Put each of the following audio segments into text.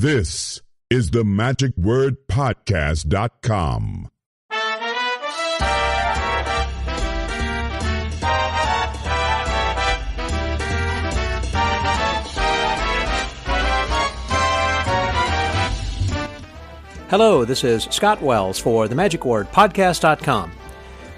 This is the magicwordpodcast.com. Hello, this is Scott Wells for the magicwordpodcast.com.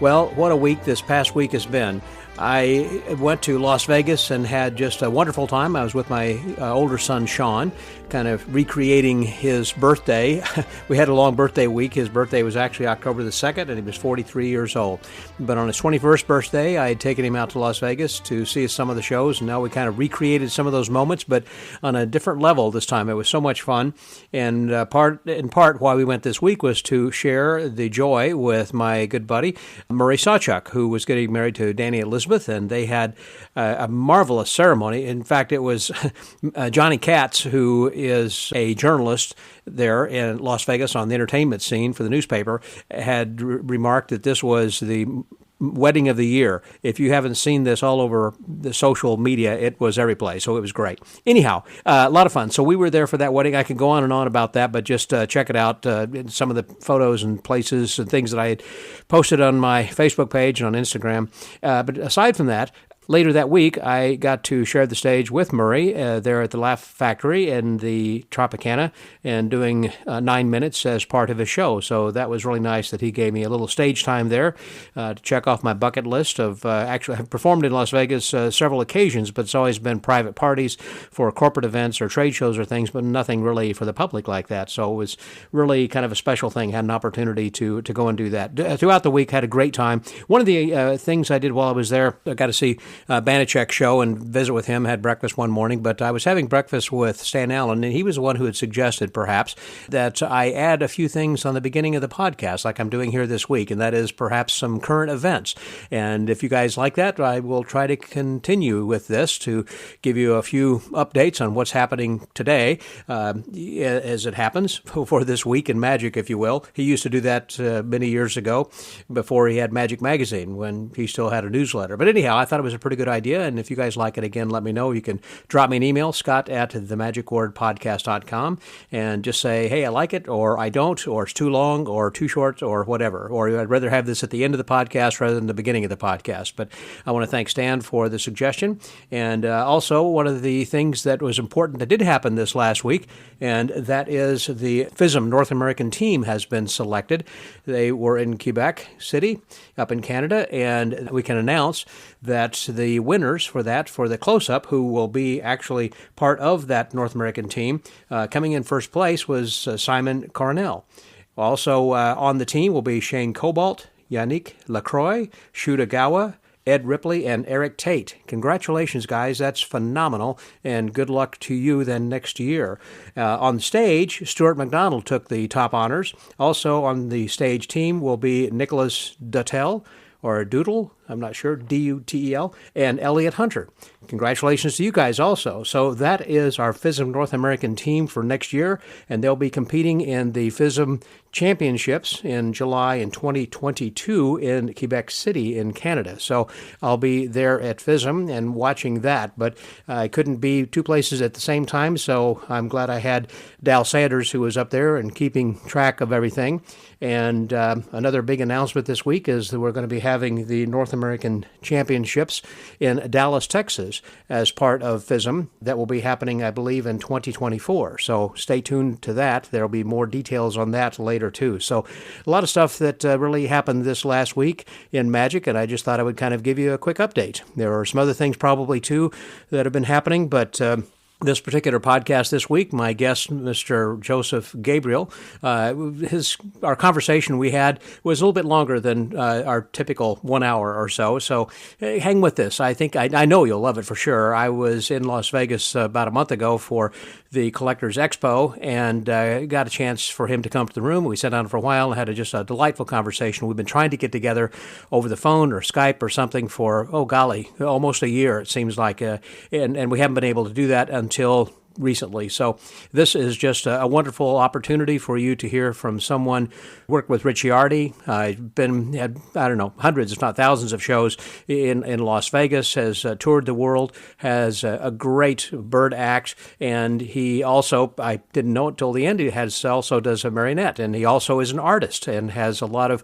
Well, what a week this past week has been. I went to Las Vegas and had just a wonderful time. I was with my older son, Sean, kind of recreating his birthday. We had a long birthday week. His birthday was actually October the 2nd, and he was 43 years old. But on his 21st birthday, I had taken him out to Las Vegas to see some of the shows, and now we kind of recreated some of those moments, but on a different level this time. It was so much fun, and in part why we went this week was to share the joy with my good buddy, Murray Sawchuk, who was getting married to Danny Elizabeth, and they had a marvelous ceremony. In fact, it was Johnny Carson, who is a journalist there in Las Vegas on the entertainment scene for the newspaper, had remarked that this was the wedding of the year. If you haven't seen this all over the social media, it was every place, so it was great. Anyhow, a lot of fun. So we were there for that wedding. I could go on and on about that, but just check it out. Some of the photos and places and things that I had posted on my Facebook page and on Instagram. But aside from that, later that week, I got to share the stage with Murray there at the Laugh Factory in the Tropicana and doing 9 minutes as part of his show. So that was really nice that he gave me a little stage time there to check off my bucket list of actually I've performed in Las Vegas several occasions, but it's always been private parties for corporate events or trade shows or things, but nothing really for the public like that. So it was really kind of a special thing. Had an opportunity to go and do that. Throughout the week, had a great time. One of the things I did while I was there, I got to see Banachek's show and visit with him, had breakfast one morning, but I was having breakfast with Stan Allen, and he was the one who had suggested, perhaps, that I add a few things on the beginning of the podcast, like I'm doing here this week, and that is perhaps some current events. And if you guys like that, I will try to continue with this to give you a few updates on what's happening today, as it happens, for this week in magic, if you will. He used to do that many years ago, before he had Magic Magazine, when he still had a newsletter. But anyhow, I thought it was a pretty good idea, and if you guys like it, again, let me know. You can drop me an email, scott@themagicwordpodcast.com, and just say, hey, I like it, or I don't, or it's too long, or too short, or whatever. Or I'd rather have this at the end of the podcast rather than the beginning of the podcast. But I want to thank Stan for the suggestion. And also, one of the things that was important that did happen this last week, and that is the FISM North American team has been selected. They were in Quebec City, up in Canada, and we can announce that the winners for the close-up, who will be actually part of that North American team, coming in first place was Simon Coronel. Also on the team will be Shane Cobalt, Yannick Lacroix, Shuda Gawa, Ed Ripley, and Eric Tate. Congratulations, guys. That's phenomenal, and good luck to you then next year. On the stage, Stuart McDonald took the top honors. Also on the stage team will be Nicholas Duttel, or Doodle, I'm not sure, D-U-T-E-L, and Elliot Hunter. Congratulations to you guys also. So that is our FISM North American team for next year, and they'll be competing in the FISM Championships in July in 2022 in Quebec City in Canada. So I'll be there at FISM and watching that, but I couldn't be two places at the same time, so I'm glad I had Dal Sanders, who was up there and keeping track of everything. And another big announcement this week is that we're going to be having the North American Championships in Dallas, Texas, as part of FISM. That will be happening, I believe, in 2024. So stay tuned to that. There will be more details on that later, too. So a lot of stuff that really happened this last week in magic, and I just thought I would kind of give you a quick update. There are some other things probably, too, that have been happening, but this particular podcast this week, my guest, Mr. Joseph Gabriel, our conversation we had was a little bit longer than our typical 1 hour or so. So hang with this. I think I know you'll love it for sure. I was in Las Vegas about a month ago for the Collectors Expo and got a chance for him to come to the room. We sat down for a while and had just a delightful conversation. We've been trying to get together over the phone or Skype or something for, almost a year, it seems like. And we haven't been able to do that until recently. So this is just a wonderful opportunity for you to hear from someone who worked with Richiardi. Had I don't know, hundreds, if not thousands of shows in Las Vegas, has toured the world, has a great bird act, and he also, I didn't know it till the end, he also does a marionette, and he also is an artist and has a lot of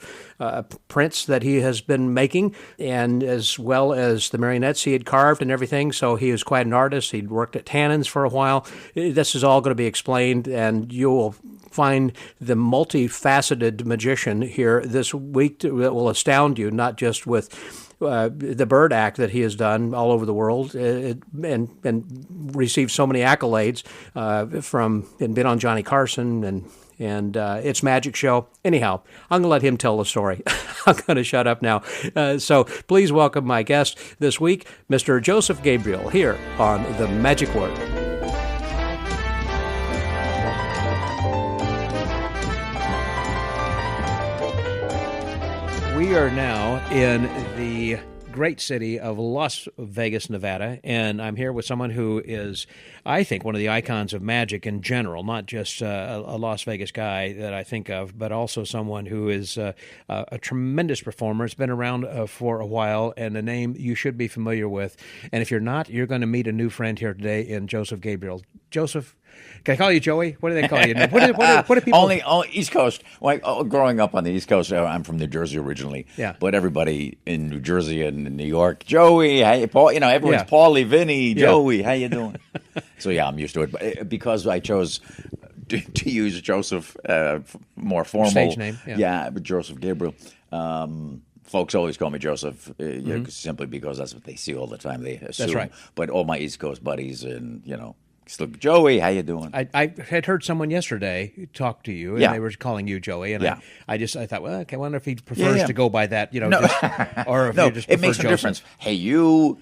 prints that he has been making, and as well as the marionettes he had carved and everything. So he was quite an artist. He'd worked at Tannen's for a while. This is all going to be explained, and you will find the multifaceted magician here this week that will astound you, not just with the bird act that he has done all over the world and received so many accolades and been on Johnny Carson and its magic show. Anyhow, I'm going to let him tell the story. I'm going to shut up now. So please welcome my guest this week, Mr. Joseph Gabriel, here on The Magic Word. We are now in the great city of Las Vegas, Nevada, and I'm here with someone who is, I think, one of the icons of magic in general, not just a Las Vegas guy that I think of, but also someone who is a tremendous performer. It's been around for a while, and a name you should be familiar with. And if you're not, you're going to meet a new friend here today in Joseph Gabriel. Joseph, can I call you Joey? What do they call you? What do people... Only East Coast. Well, growing up on the East Coast, I'm from New Jersey originally. Yeah. But everybody in New Jersey and New York, Joey, hey, Paul, everyone's Paulie, Vinny, Joey, how you doing? So yeah, I'm used to it. But because I chose to use Joseph, more formal stage name. Yeah, but Joseph Gabriel. Folks always call me Joseph, simply because that's what they see all the time. They assume. That's right. But all my East Coast buddies and still, Joey, how you doing? I had heard someone yesterday talk to you, and they were calling you Joey, and I thought, well, okay, I wonder if he prefers to go by that, No. or if no, you just it prefer makes a Joseph. difference. Hey, you,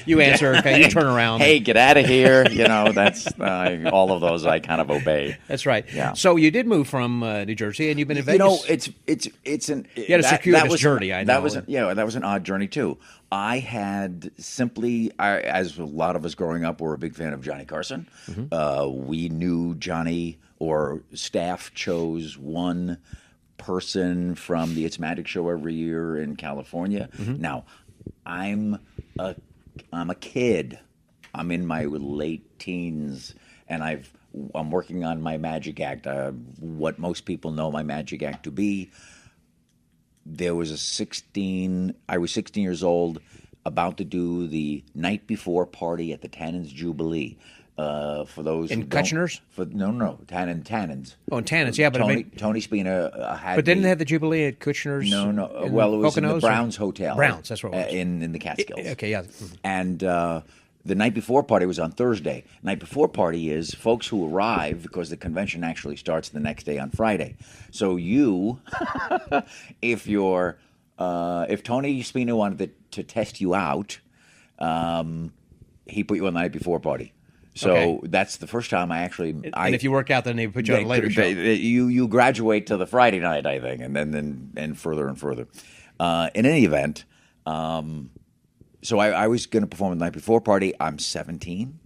You answer, okay, you turn around. Hey, get out of here. That's all of those I kind of obey. That's right. Yeah. So you did move from New Jersey, and you've been in Vegas. You had a circuitous journey. I know that was an odd journey too. I had simply, as a lot of us growing up, were a big fan of Johnny Carson. We knew Johnny, or staff chose one person from the It's Magic show every year in California. Now, I'm a kid. I'm in my late teens, and I'm working on my magic act. What most people know my magic act to be. There was I was 16 years old, about to do the night before party at the Tannen's Jubilee. For those in Kutchner's? Tannen's. Oh, in Tannen's, yeah, but Tony Spina had. But didn't they have the Jubilee at Kutchner's? No. Well, it was in the Poconos, Browns Hotel. Browns, that's what it was. In the Catskills. Okay, yeah. And the night before party was on Thursday. Night before party is folks who arrive because the convention actually starts the next day on Friday. So you, if Tony Spina wanted to test you out, he put you on the night before party. So that's the first time I actually. And if you work out, then they put you on a later show. You graduate to the Friday night, I think, and then further and further. In any event. So I was going to perform the night before party. I'm 17.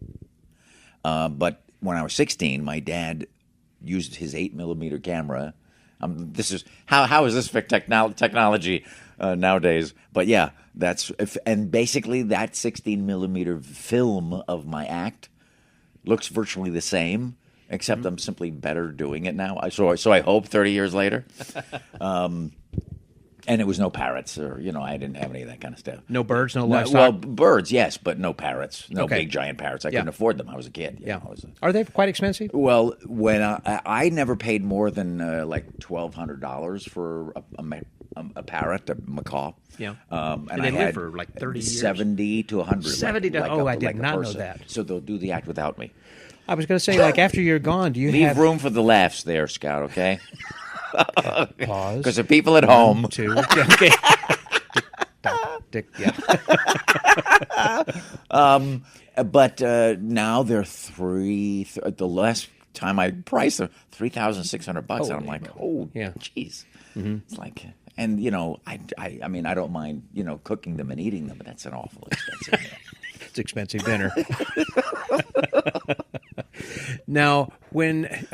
But when I was 16, my dad used his 8mm camera. This is how is this for technology nowadays? But yeah, and basically that 16mm film of my act looks virtually the same, except I'm simply better doing it now. So I hope 30 years later. And it was no parrots, or I didn't have any of that kind of stuff. No birds, no livestock. Well, birds, yes, but no parrots, no big giant parrots. I couldn't afford them. I was a kid. Are they quite expensive? Well, when I never paid more than like $1,200 for a parrot, a macaw. Yeah. And they I live had for like 30 years. 70 to 100. 70 to I did not know that. So they'll do the act without me. I was going to say, like after you're gone, do you leave room for the laughs there, Scott? Okay. Pause. Because the people at home. 1, 2. Okay. But now they're the last time I priced them, $3,600, and I'm like, geez. It's like, and I mean, I don't mind cooking them and eating them, but that's an awful expensive meal. most expensive dinner. Now,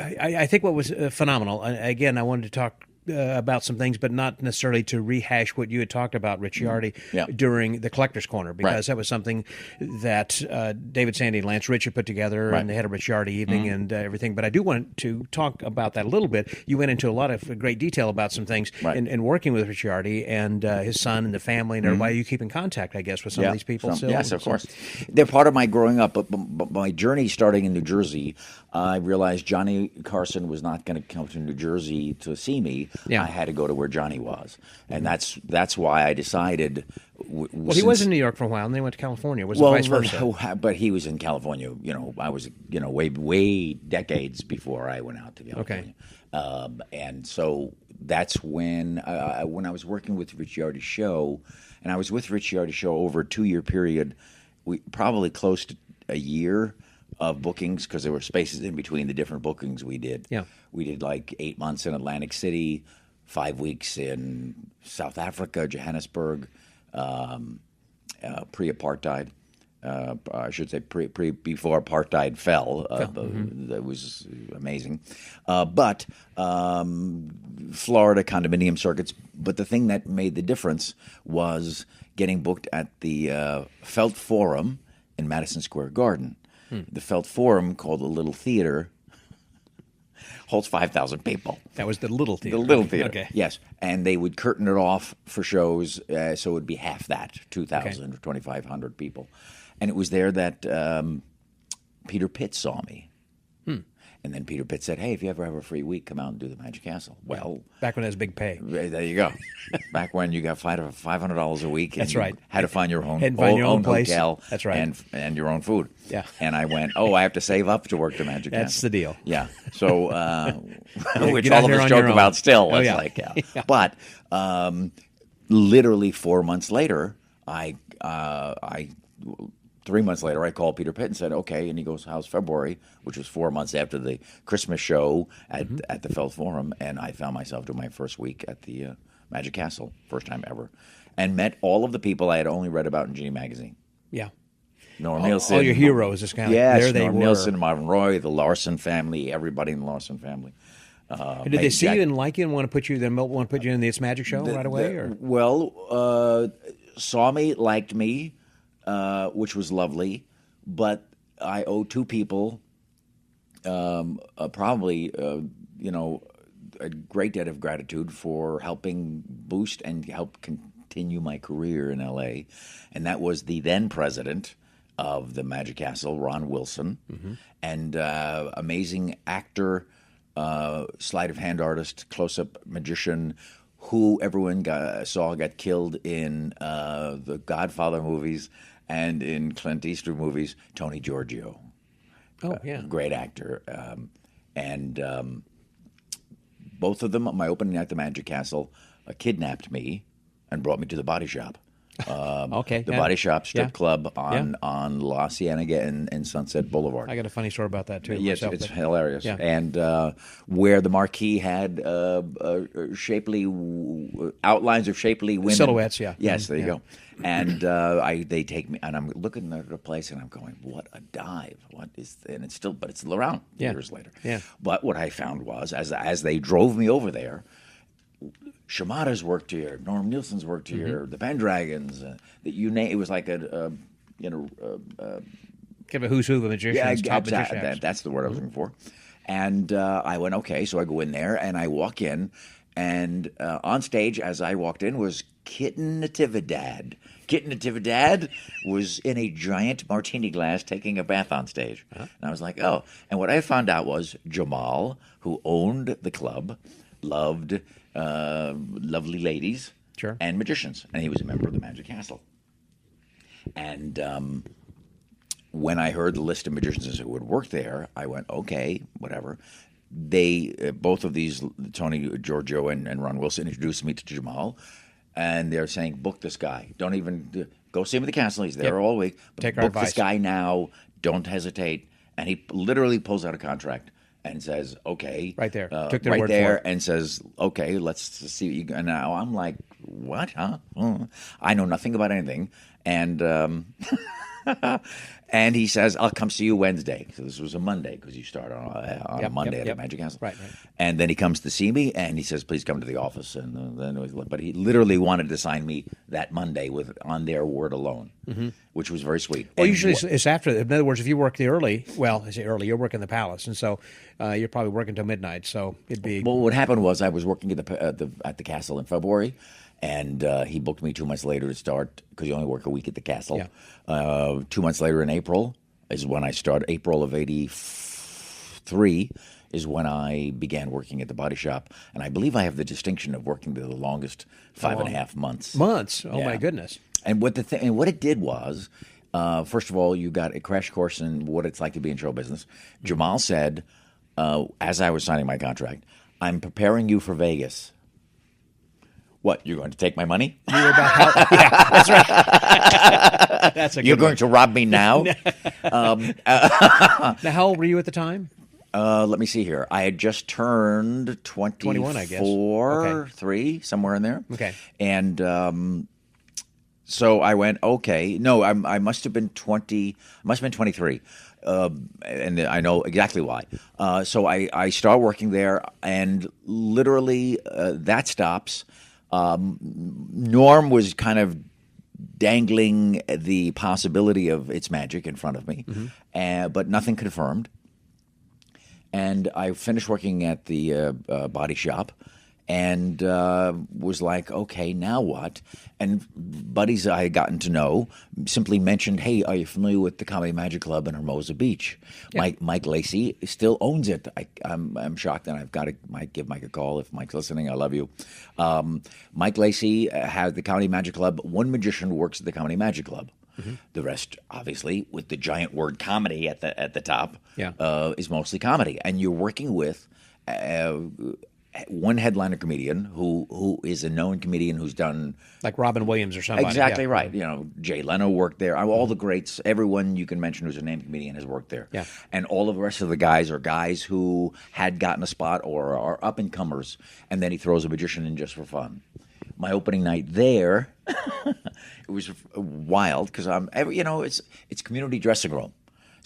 I think what was phenomenal, again, I wanted to talk about some things, but not necessarily to rehash what you had talked about, Richiardi, during the Collector's Corner, because that was something that David, Sandy, and Lance Rich had put together, and they had a Richiardi evening and everything. But I do want to talk about that a little bit. You went into a lot of great detail about some things in working with Richiardi and his son and the family and everybody. You keep in contact, I guess, with some of these people still? Yes, of course. They're part of my growing up, but my journey starting in New Jersey, I realized Johnny Carson was not going to come to New Jersey to see me. I had to go to where Johnny was, and that's why I decided. Well, he was in New York for a while, and then he went to California. Was it vice versa? But he was in California. I was way decades before I went out to California. Okay. And so that's when I was working with Richiardi's show, and I was with Richiardi's show over a 2-year period. We probably close to a year of bookings because there were spaces in between the different bookings we did. Yeah. We did like 8 months in Atlantic City, 5 weeks in South Africa, Johannesburg, pre-apartheid. I should say before apartheid fell. That was amazing. But Florida condominium circuits. But the thing that made the difference was getting booked at the Felt Forum in Madison Square Garden. The Felt Forum, called the Little Theater, holds 5,000 people. That was the Little Theater. The Little Theater, okay. Yes. And they would curtain it off for shows, so it would be half that, 2,000 or 2,500 people. And it was there that Peter Pitt saw me. And then Peter Pitt said, hey, if you ever have a free week, come out and do the Magic Castle. Well, back when it was big pay. There you go. Back when you got $500 a week. And That's right. Had to find your own, own place. Hotel. That's right. And your own food. Yeah. And I went, I have to save up to work the Magic Castle. That's the deal. Yeah. So, which all of us joke about still. Oh, it's like, yeah. But literally 4 months later, 3 months later, I called Peter Pitt and said, okay. And he goes, how's February? Which was 4 months after the Christmas show at the Felt Forum. And I found myself doing my first week at the Magic Castle, first time ever, and met all of the people I had only read about in G Magazine. Yeah. Norm Nielsen. All your heroes. This kind of, there they Norm were. Nielsen, Marvin Roy, the Larson family, everybody in the Larson family. And did they see you and like you and want to put you in this magic show right away? Well, saw me, liked me. Which was lovely, but I owe two people probably a great debt of gratitude for helping boost and help continue my career in L.A., and that was the then president of the Magic Castle, Ron Wilson, and amazing actor, sleight-of-hand artist, close-up magician, who everyone saw got killed in the Godfather movies and in Clint Eastwood movies, Tony Giorgio. Oh, yeah. Great actor. And both of them, my opening night at the Magic Castle, kidnapped me and brought me to the Body Shop. The Body Shop strip club on La Cienega and Sunset Boulevard. I got a funny story about that too. Yes, it's hilarious. Yeah. And where the marquee had shapely outlines of shapely women, silhouettes. Yeah. Yes, there you go. And they take me, and I'm looking at the place, and I'm going, "What a dive! What is?" And it's still around years later. Yeah. But what I found was, as they drove me over there, Shimada's worked here, Norm Nielsen's worked here, the Pendragons, you name it was like kind of a who's who of magicians, top magicians. That's the word I was looking for. And I went, okay, so I go in there and I walk in, and on stage as I walked in was Kitten Natividad. Kitten Natividad was in a giant martini glass taking a bath on stage. And I was like, oh. And what I found out was Jamal, who owned the club, loved lovely ladies and magicians, and he was a member of the Magic Castle. And when I heard the list of magicians who would work there, I went, okay, whatever. They both of these, Tony Giorgio and Ron Wilson, introduced me to Jamal, and they're saying, book this guy. Don't even go see him at the castle. He's there all week. But take our book advice. This guy now. Don't hesitate. And he literally pulls out a contract and says, okay. Right there. Took their right word there for it. And says, okay, let's see what you got. And now I'm like, what, huh? I know nothing about anything. And And he says, I'll come see you Wednesday. So this was a Monday because you start on a Monday at the Magic Castle. Right. And then he comes to see me and he says, please come to the office. And but he literally wanted to sign me that Monday on their word alone, which was very sweet. Well, usually it's after. In other words, if you work the early, I say early, you're working the Palace. And so you're probably working till midnight. So it'd be. Well, what happened was I was working at the castle in February. And he booked me 2 months later to start because you only work a week at the castle. Yeah. 2 months later in April is when I started. April of '83 is when I began working at the body shop. And I believe I have the distinction of working there the longest 5.5 months. Months? Oh, Yeah. my goodness. And what it did was, first of all, you got a crash course in what it's like to be in show business. Jamal said, as I was signing my contract, I'm preparing you for Vegas. What, you're going to take my money? You were about how, yeah, that's right. That's a good You're going one. to rob me now? Now, how old were you at the time? Let me see here. I had just turned 21, I guess. 24, 3, somewhere in there. Okay. And so I went, okay. No, I must have been 20. I must have been 23. And I know exactly why. So I start working there, and literally that stops. Norm was kind of dangling the possibility of its magic in front of me, but nothing confirmed. And I finished working at the body shop and was like, okay, now what? And buddies I had gotten to know simply mentioned, hey, are you familiar with the Comedy Magic Club in Hermosa Beach? Yeah. Mike Lacey still owns it. I'm shocked, and might give Mike a call if Mike's listening. I love you. Mike Lacey has the Comedy Magic Club. One magician works at the Comedy Magic Club. The rest, obviously, with the giant word comedy at the top, is mostly comedy. And you're working with one headliner comedian who is a known comedian who's done Like Robin Williams or somebody. exactly Yeah. right. You know, Jay Leno worked there. All the greats, everyone you can mention who's a named comedian has worked there. Yeah. And all of the rest of the guys are guys who had gotten a spot or are up and comers, and then he throws a magician in just for fun. My opening night there, it was wild because it's community dressing room.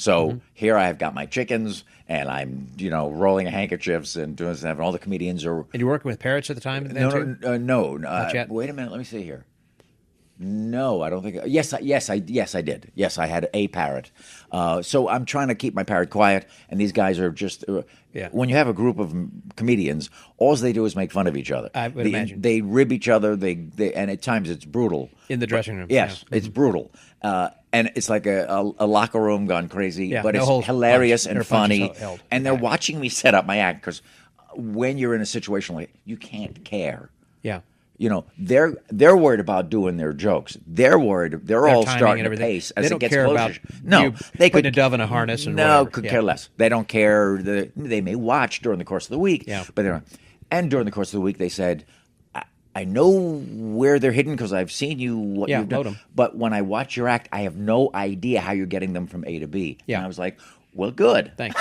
So here I have got my chickens, and I'm rolling handkerchiefs and doing stuff, and all the comedians are. And you were working with parrots at the time? Then No. Not yet? Wait a minute. Let me see here. No, I don't think. Yes, I did. Yes, I had a parrot. So I'm trying to keep my parrot quiet, and these guys are just. When you have a group of comedians, all they do is make fun of each other. I would imagine They rib each other. They and at times it's brutal. In the dressing room. Yes, Yeah. it's brutal. And it's like a locker room gone crazy, Yeah, but no it's holds hilarious punched. and Or punches funny. held. And they're Yeah. watching me set up my act because when you're in a situation like you can't care. Yeah. They're worried about doing their jokes. They're worried. They're all timing starting and to everything. pace They as don't it gets care closer. about No, you they putting could a dove in a harness and no whatever. could Yeah. care less. They don't care. They may watch during the course of the week. Yeah. But they're and during the course of the week they said, I know where they're hidden because I've seen what Yeah, you've done. note 'em. But when I watch your act, I have no idea how you're getting them from A to B. Yeah. And I was like, well, good. Thanks.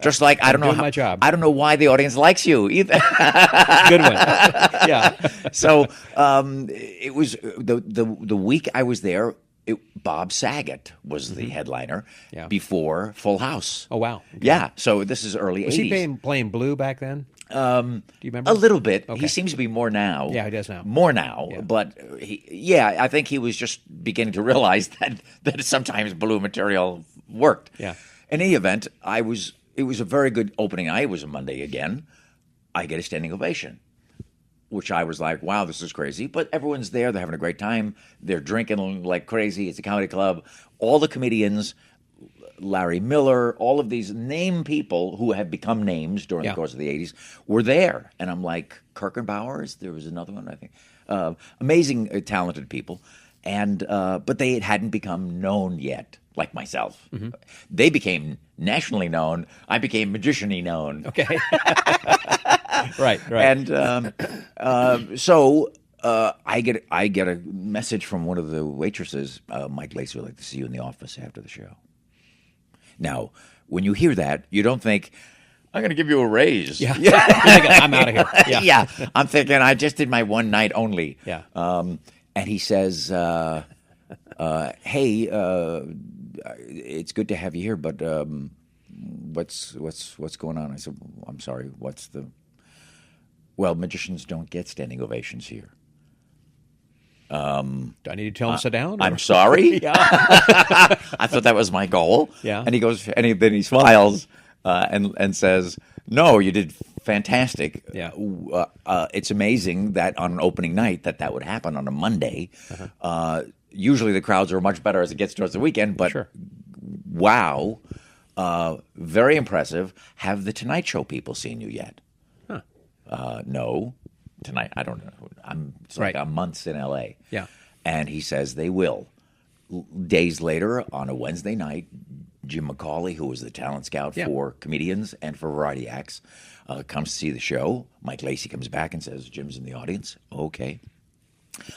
Just like I don't know doing my job. I don't know why the audience likes you either. Good one. Yeah. So it was the week I was there. Bob Saget was the headliner Yeah. before Full House. Oh, wow. Okay. Yeah, so this is early Was 80s. he playing Blue back then? Do you remember? A little bit. Okay. He seems to be more now. Yeah, he does now. More now, Yeah. but I think he was just beginning to realize that sometimes blue material worked. Yeah. In any event, it was a very good opening night. It was a Monday again. I get a standing ovation, which I was like, wow, this is crazy. But everyone's there. They're having a great time. They're drinking like crazy. It's a comedy club. All the comedians, Larry Miller, all of these name people who have become names during the course of the 80s were there. And I'm like, Kirkenbauers, there was another one, I think. Amazing, talented people. And but they hadn't become known yet, like myself. Mm-hmm. They became nationally known. I became magician-y known. Okay. Right. And so I get a message from one of the waitresses. Mike Lacey would like to see you in the office after the show. Now, when you hear that, you don't think, I'm going to give you a raise. Yeah. I'm out of here. Yeah. Yeah. I'm thinking, I just did my one night only. Yeah. And he says, Hey, it's good to have you here, but what's going on? I said, I'm sorry. Well, magicians don't get standing ovations here. Do I need to tell him to sit down? I'm sorry. Yeah. I thought that was my goal. Yeah. And he goes, then he smiles and says, "No, you did fantastic. Yeah. It's amazing that on an opening night that would happen on a Monday. Usually the crowds are much better as it gets towards the weekend, but Sure. Wow, very impressive. Have the Tonight Show people seen you yet? Huh. No. Tonight, I don't know. It's like Right. I'm months in L.A. Yeah. And he says they will. Days later, on a Wednesday night, Jim McCauley, who was the talent scout Yeah. for comedians and for variety acts, comes to see the show. Mike Lacey comes back and says, Jim's in the audience. Okay.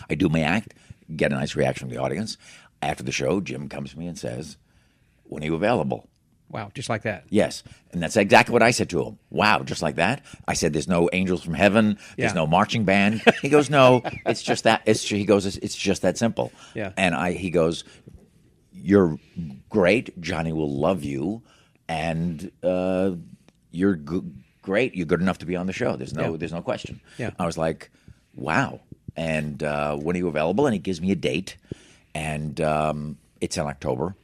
I do my act, get a nice reaction from the audience. After the show, Jim comes to me and says, when are you available? Wow, just like that. Yes. And that's exactly what I said to him. Wow, just like that? I said, there's no angels from heaven. There's Yeah. no marching band. He goes, no, it's just that. He goes, it's just that simple. Yeah. And he goes, you're great. Johnny will love you. And you're great. You're good enough to be on the show. There's no question. Yeah. I was like, wow. And when are you available? And he gives me a date. And it's in October.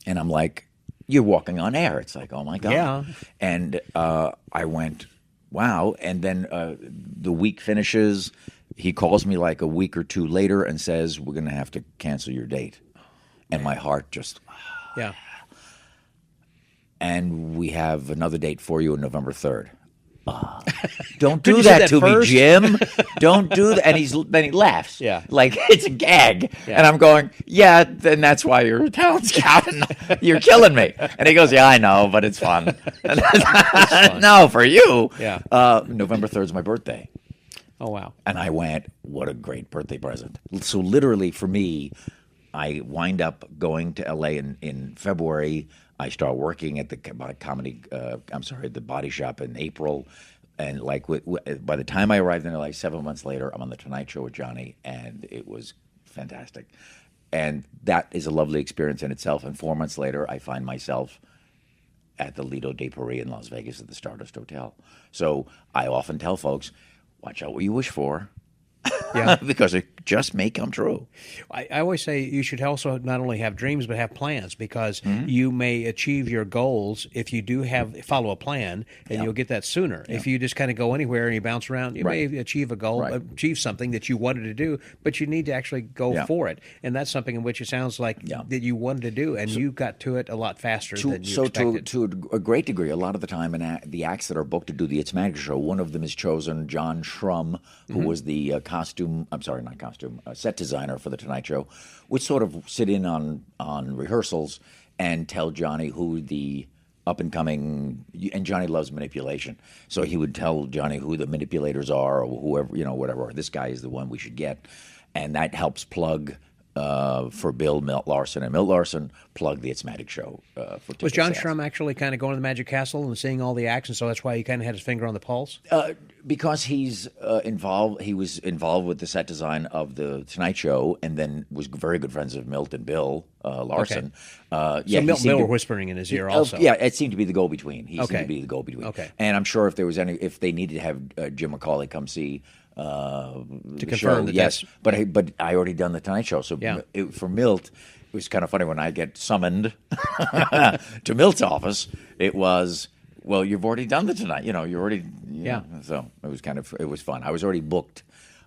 And I'm like, you're walking on air. It's like, oh, my God. Yeah. And I went, wow. And then the week finishes. He calls me like a week or two later and says, we're going to have to cancel your date. And my heart just... Yeah. And we have another date for you on November 3rd. Don't Did do you say that that to first? me, Jim. Don't do that. And then he laughs. Yeah. Like it's a gag. Yeah. And I'm going, yeah, then that's why you're a talent scout. And you're killing me. And he goes, yeah, I know, but it's fun. No, for you. Yeah. November 3rd is my birthday. Oh, wow. And I went, what a great birthday present. So literally for me, I wind up going to L.A. in February. I start working at the the Body Shop in April. And like by the time I arrived in LA 7 months later, I'm on the Tonight Show with Johnny, and it was fantastic. And that is a lovely experience in itself. And 4 months later, I find myself at the Lido de Paris in Las Vegas at the Stardust Hotel. So I often tell folks, watch out what you wish for. Yeah. Because it just may come true. I always say you should also not only have dreams but have plans, because Mm-hmm. you may achieve your goals if you do follow a plan, and you'll get that sooner. If you just kind of go anywhere and you bounce around, you Right. may achieve a goal, Right. achieve something that you wanted to do, but you need to actually go for it. And that's something in which it sounds like that you wanted to do, and you got to it a lot faster than you expected. To a great degree, a lot of the time, the acts that are booked to do the It's Magic show, one of them is chosen, John Shrum, who was the set designer for the Tonight Show, would sort of sit in on rehearsals and tell Johnny who the up-and-coming, and Johnny loves manipulation, so he would tell Johnny who the manipulators are, or whoever, whatever, or this guy is the one we should get, and that helps plug for Bill Larson, and Milt Larson plug the It's Magic show for ticket Was John sales. Shrum actually kind of going to the Magic Castle and seeing all the acts, and so that's why he kind of had his finger on the pulse? Because he's involved. He was involved with the set design of the Tonight Show, and then was very good friends of Milt and Bill Larson. So he Milt and seemed Bill to- were whispering in his ear also. Yeah, it seemed to be the go-between. He Okay. seemed to be the go-between. Okay. And I'm sure if there was if they needed to have Jim McCauley come see the confirm show, that yes. But I already done the Tonight Show, so Yeah. for Milt, it was kind of funny when I get summoned to Milt's office. It was, well, you've already done the Tonight. You already. Yeah. So it was fun. I was already booked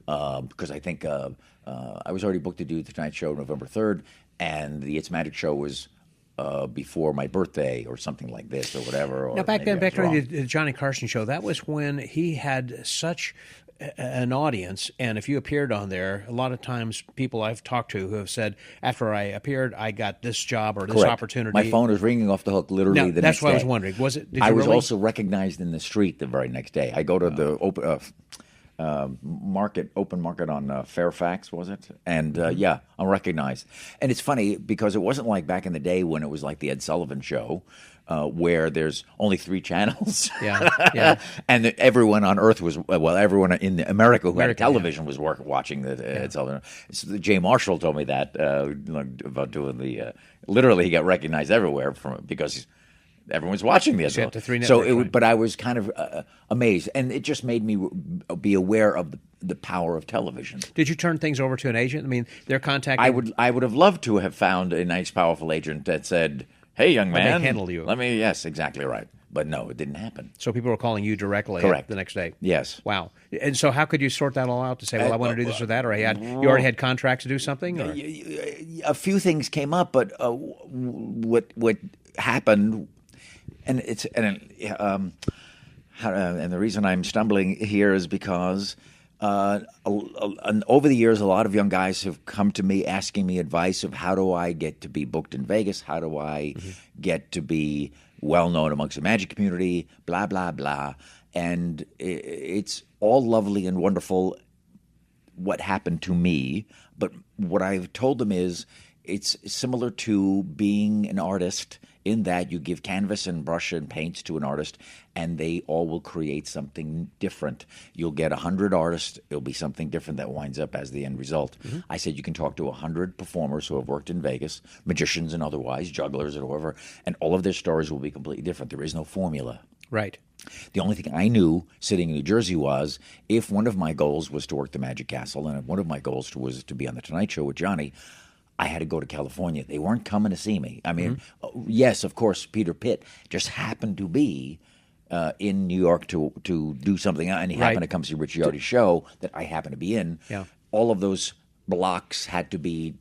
because I think I was already booked to do the Tonight Show November 3rd, and the It's Magic show was before my birthday or something like this or whatever. Or Now, back maybe I was during wrong. the Johnny Carson show, that was when he had such an audience, and if you appeared on there, a lot of times people I've talked to who have said, after I appeared, I got this job or this Correct. opportunity. My phone was ringing off the hook literally Now, the that's next day. what I was wondering. Was it? Did I you was really? also recognized in the street the very next day. I go to the open market on Fairfax, was it? And yeah, I'm recognized. And it's funny because it wasn't like back in the day when it was like the Ed Sullivan show. where there's only 3 channels. Yeah. And everyone on Earth was, everyone in America who had a America, television was watching the television. So Jay Marshall told me that about doing the. Literally, he got recognized everywhere because everyone's watching the other. The 3 networks, so, right. but I was kind of amazed, and it just made me be aware of the power of television. Did you turn things over to an agent? I mean, they're contacting. I would have loved to have found a nice, powerful agent that said, "Hey, young man, Let me handle you." Yes, exactly right. But no, it didn't happen. So people were calling you directly. Correct. The next day. Yes. Wow. And so how could you sort that all out to say, well, I want to do this or that, or you already had contracts to do something? Or? A few things came up, but what happened, and the reason I'm stumbling here is because over the years, a lot of young guys have come to me asking me advice of how do I get to be booked in Vegas? How do I get to be well-known amongst the magic community? Blah, blah, blah. And it's all lovely and wonderful what happened to me, but what I've told them is it's similar to being an artist in that you give canvas and brush and paints to an artist, and they all will create something different. You'll get 100 artists. It'll be something different that winds up as the end result. I said you can talk to 100 performers who have worked in Vegas, magicians and otherwise, jugglers or whatever, and all of their stories will be completely different. There is no formula. Right. The only thing I knew sitting in New Jersey was if one of my goals was to work the Magic Castle and if one of my goals was to be on The Tonight Show with Johnny, I had to go to California. They weren't coming to see me. I mean, yes, of course, Peter Pitt just happened to be in New York to do something, and he happened to come see Richiardi's show that I happened to be in. Yeah. All of those blocks had to be,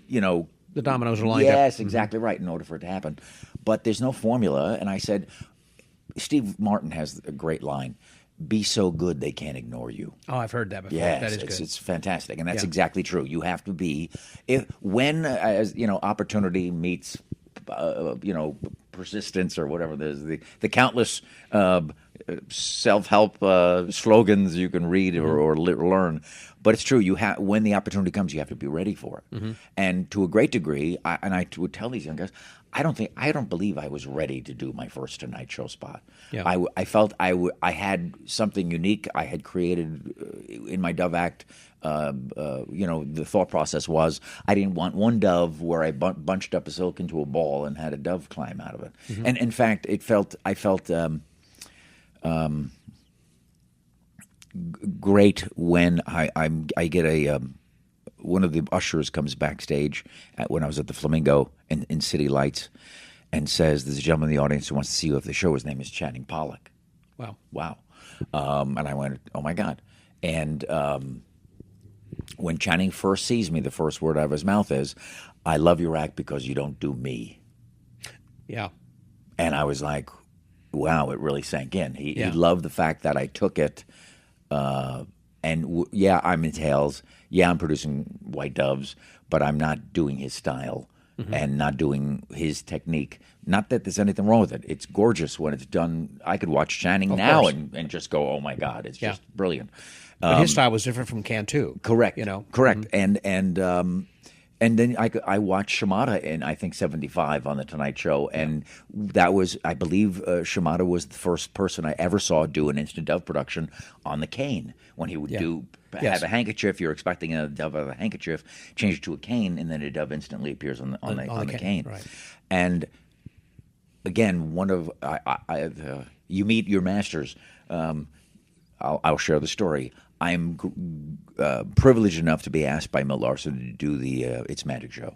the dominoes are lined up. Yes, exactly right, in order for it to happen. But there's no formula, and I said, Steve Martin has a great line, be so good they can't ignore you. Oh, I've heard that before. Yes, that is good. It's fantastic, and that's exactly true. You have to be when opportunity meets persistence or whatever. There's the countless self-help slogans you can read or learn, but it's true. When the opportunity comes, you have to be ready for it. And to a great degree, I would tell these young guys, I don't believe I was ready to do my first Tonight Show spot. Yeah. I felt I had something unique I had created in my Dove act. The thought process was I didn't want one dove where I bunched up a silk into a ball and had a dove climb out of it. And in fact, I felt great when I get one of the ushers comes backstage when I was at the Flamingo in City Lights and says, there's a gentleman in the audience who wants to see you after the show. His name is Channing Pollock. Wow. And I went, oh, my God. And when Channing first sees me, the first word out of his mouth is, I love your act because you don't do me. Yeah. And I was like, wow, it really sank in. He loved the fact that I took it. I'm in Tails. Yeah, I'm producing White Doves, but I'm not doing his style and not doing his technique. Not that there's anything wrong with it. It's gorgeous when it's done. I could watch Channing now and just go, oh, my God, it's just brilliant. But his style was different from Cantu. Correct. Correct. And then I watched Shimada in, I think, 1975 on The Tonight Show. And that was, I believe, Shimada was the first person I ever saw do an instant dove production on the cane. When he would have a handkerchief, you're expecting a dove of a handkerchief, change it to a cane, and then a dove instantly appears on the cane. Right. And again, you meet your masters. I'll share the story. I'm privileged enough to be asked by Milt Larson to do the It's Magic show.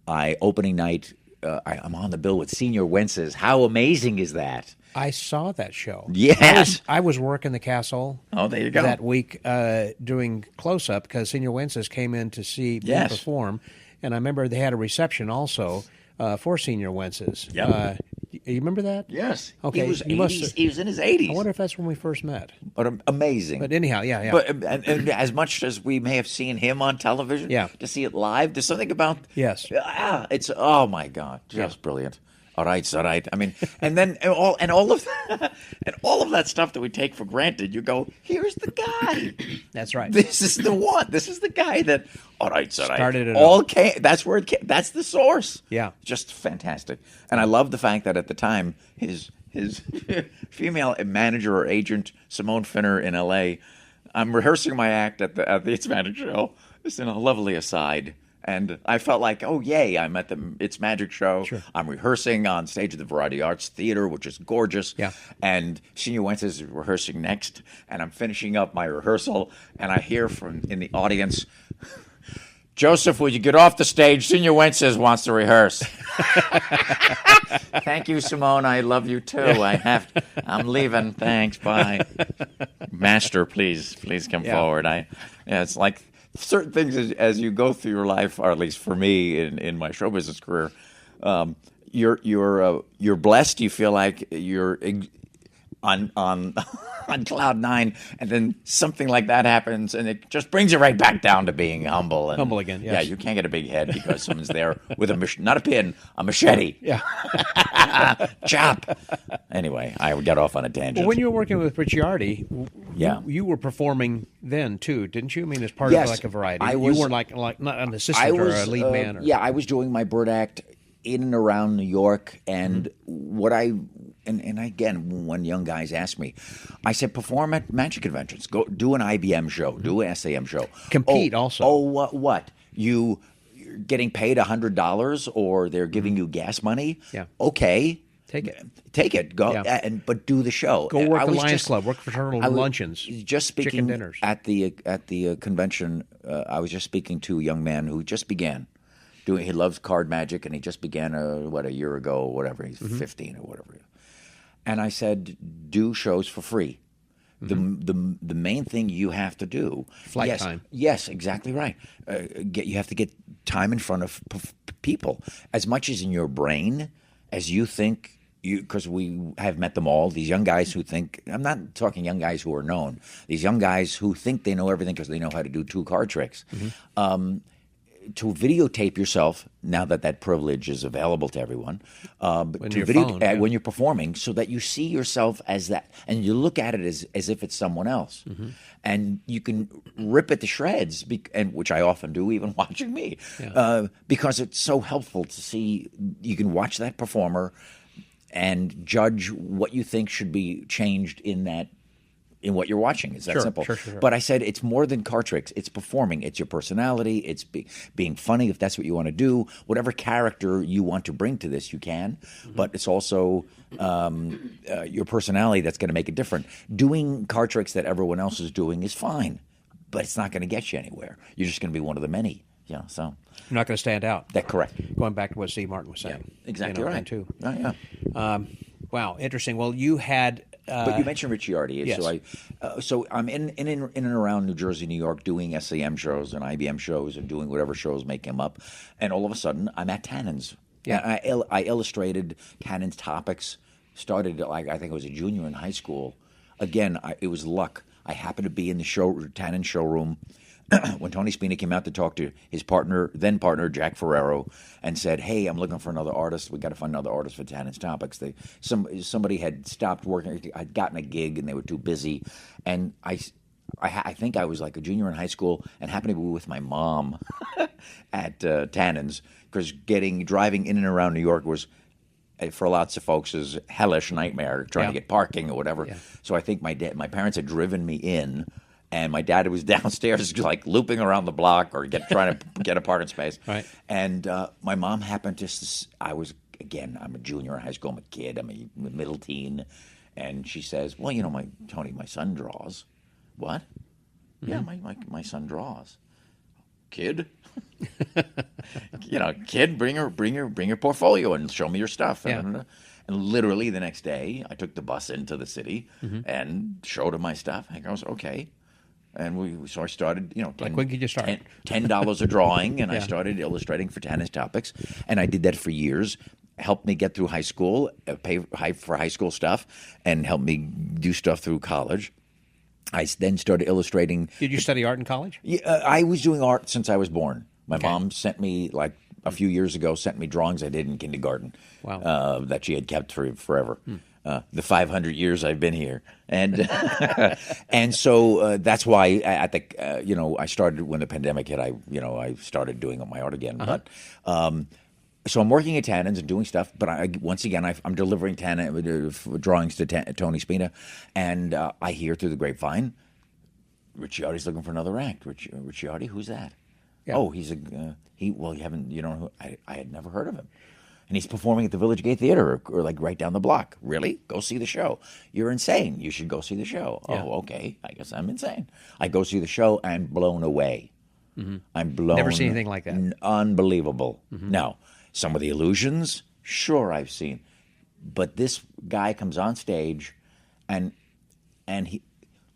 Opening night, I'm on the bill with Senior Wences. How amazing is that? I saw that show. Yes. I was working the castle there you go. that week doing close-up because Senior Wences came in to see me perform. And I remember they had a reception also for Senior Wences. Yep. You remember that? Yes. Okay. He was in his 80s. I wonder if that's when we first met. But amazing. But anyhow, yeah. But and as much as we may have seen him on television, to see it live, there's something about it's oh my God, just brilliant. All right, it's all right. I mean, and then all of that stuff that we take for granted. You go, here's the guy. That's right. This is the one. This is the guy that. All right, it's all right. Started it all. Came. That's where it came. That's the source. Yeah. Just fantastic. And I love the fact that at the time his female manager or agent Simone Finner in L.A. I'm rehearsing my act at the It's Magic show. It's in a lovely aside. And I felt like, oh, yay, I'm at the It's Magic show. Sure. I'm rehearsing on stage at the Variety Arts Theater, which is gorgeous. Yeah. And Senior Wentz is rehearsing next. And I'm finishing up my rehearsal. And I hear from in the audience, Joseph, would you get off the stage? Senior Wentz wants to rehearse. Thank you, Simone. I love you, too. I'm leaving. Thanks. Bye. Master, please come forward. It's like certain things as you go through your life, or at least for me in my show business career, you're blessed. You feel like you're on cloud nine, and then something like that happens, and it just brings you right back down to being humble. And, humble again. Yes. Yeah, you can't get a big head because someone's there with not a pin, a machete. Yeah. Chop. Anyway, I got off on a tangent. Well, when you were working with Richiardi, Yeah. you were performing then too, didn't you? I mean, as part Yes, of like a variety. I was- You weren't like not an assistant or a lead man. Or, Yeah, I was doing my bird act in and around New York, and what and again, when young guys ask me, I said, perform at magic conventions. Go do an IBM show, do an SAM show. Compete also. Oh, what? You're getting paid $100 or they're giving you gas money? Yeah. Okay. Take it. Go, Yeah. but do the show. Go work I the was Lions just- Club, work fraternal I was luncheons, just speaking chicken dinners. at the convention. I was just speaking to a young man who just began doing. He loves card magic, and he just began a year ago or whatever. He's 15 or whatever. And I said, do shows for free. The main thing you have to do Flight time. Yes, exactly right. You have to get time in front of people as much as in your brain as you think. Because we have met them all, these young guys who think, I'm not talking young guys who are known, these young guys who think they know everything because they know how to do 2 card tricks. To videotape yourself, now that privilege is available to everyone, when you're performing, so that you see yourself as that, and you look at it as if it's someone else, and you can rip it to shreds, and which I often do, even watching me, because it's so helpful to see. You can watch that performer and judge what you think should be changed in what you're watching. It's that simple. Sure. But I said it's more than card tricks. It's performing. It's your personality. It's being funny if that's what you want to do. Whatever character you want to bring to this, you can. But it's also your personality that's going to make it different. Doing card tricks that everyone else is doing is fine, but it's not going to get you anywhere. You're just going to be one of the many. Yeah, so You're not going to stand out. that's correct. Going back to what Steve Martin was saying. Exactly then right. too. Oh, yeah. Wow, interesting. Well, you had. But you mentioned Richiardi, yes. So I'm in and around New Jersey, New York, doing SAM shows and IBM shows and doing whatever shows may come up, and all of a sudden I'm at Tannen's. Yeah. And I illustrated Tannen's topics. Started I think I was a junior in high school. Again, it was luck. I happened to be in the Tannen showroom when Tony Spina came out to talk to his then partner Jack Ferrero, and said, "Hey, I'm looking for another artist. We got to find another artist for Tannen's Topics." Somebody had stopped working. I'd gotten a gig, and they were too busy. And I think I was like a junior in high school, and happened to be with my mom at Tannen's, because driving in and around New York was, for lots of folks, is hellish nightmare trying to get parking or whatever. Yeah. So I think my parents had driven me in. And my dad was downstairs, like looping around the block or trying to get a parking space. Right. And my mom happened to. I'm a junior in high school. I'm a kid. I'm a middle teen. And she says, "Well, Tony, my son draws." What? Mm-hmm. Yeah, my son draws. Kid. Kid, bring your portfolio and show me your stuff. Yeah. And literally the next day, I took the bus into the city and showed him my stuff. And he goes, "Okay." And so I started, like when did you start? $10 a drawing, and Yeah. I started illustrating for Tannen's Topics, and I did that for years. Helped me get through high school, pay for high school stuff, and helped me do stuff through college. I then started illustrating. Did you study art in college? I was doing art since I was born. My mom sent me a few years ago sent me drawings I did in kindergarten. Wow. That she had kept for forever. The 500 years I've been here, and and so that's why at the I started when the pandemic hit. I started doing my art again. But so I'm working at Tannen's and doing stuff. But I'm delivering drawings to Tony Spina, and I hear through the grapevine, Richiardi's looking for another act. Richiardi, who's that? Yeah. Oh, he's you haven't, I had never heard of him. And he's performing at the Village Gate Theater or like right down the block. Really? Go see the show. You're insane. You should go see the show. Yeah. Oh, okay. I guess I'm insane. I go see the show and blown away. I'm blown. Never seen anything like that. Unbelievable. Now, some of the illusions, sure, I've seen. But this guy comes on stage and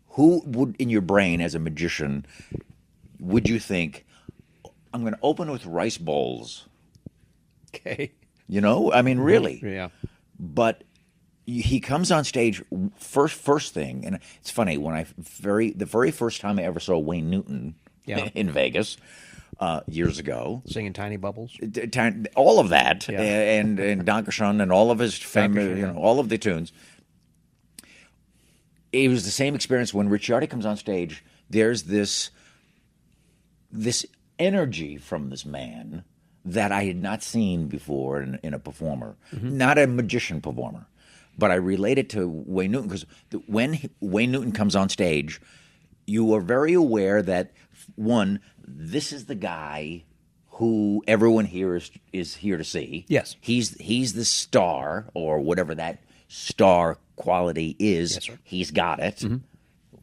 who would, in your brain as a magician, would you think, I'm going to open with rice bowls? Okay. I mean, really. Yeah. But he comes on stage first thing, and it's funny when the very first time I ever saw Wayne Newton in Vegas years ago, singing Tiny Bubbles, all of that, and Dankeschön and all of his famous, all of the tunes. It was the same experience when Richiardi comes on stage. There's this energy from this man that I had not seen before in a performer, not a magician performer. But I relate it to Wayne Newton because when Wayne Newton comes on stage, you are very aware that, one, this is the guy who everyone here is here to see. Yes. He's the star or whatever that star quality is. Yes, sir. He's got it.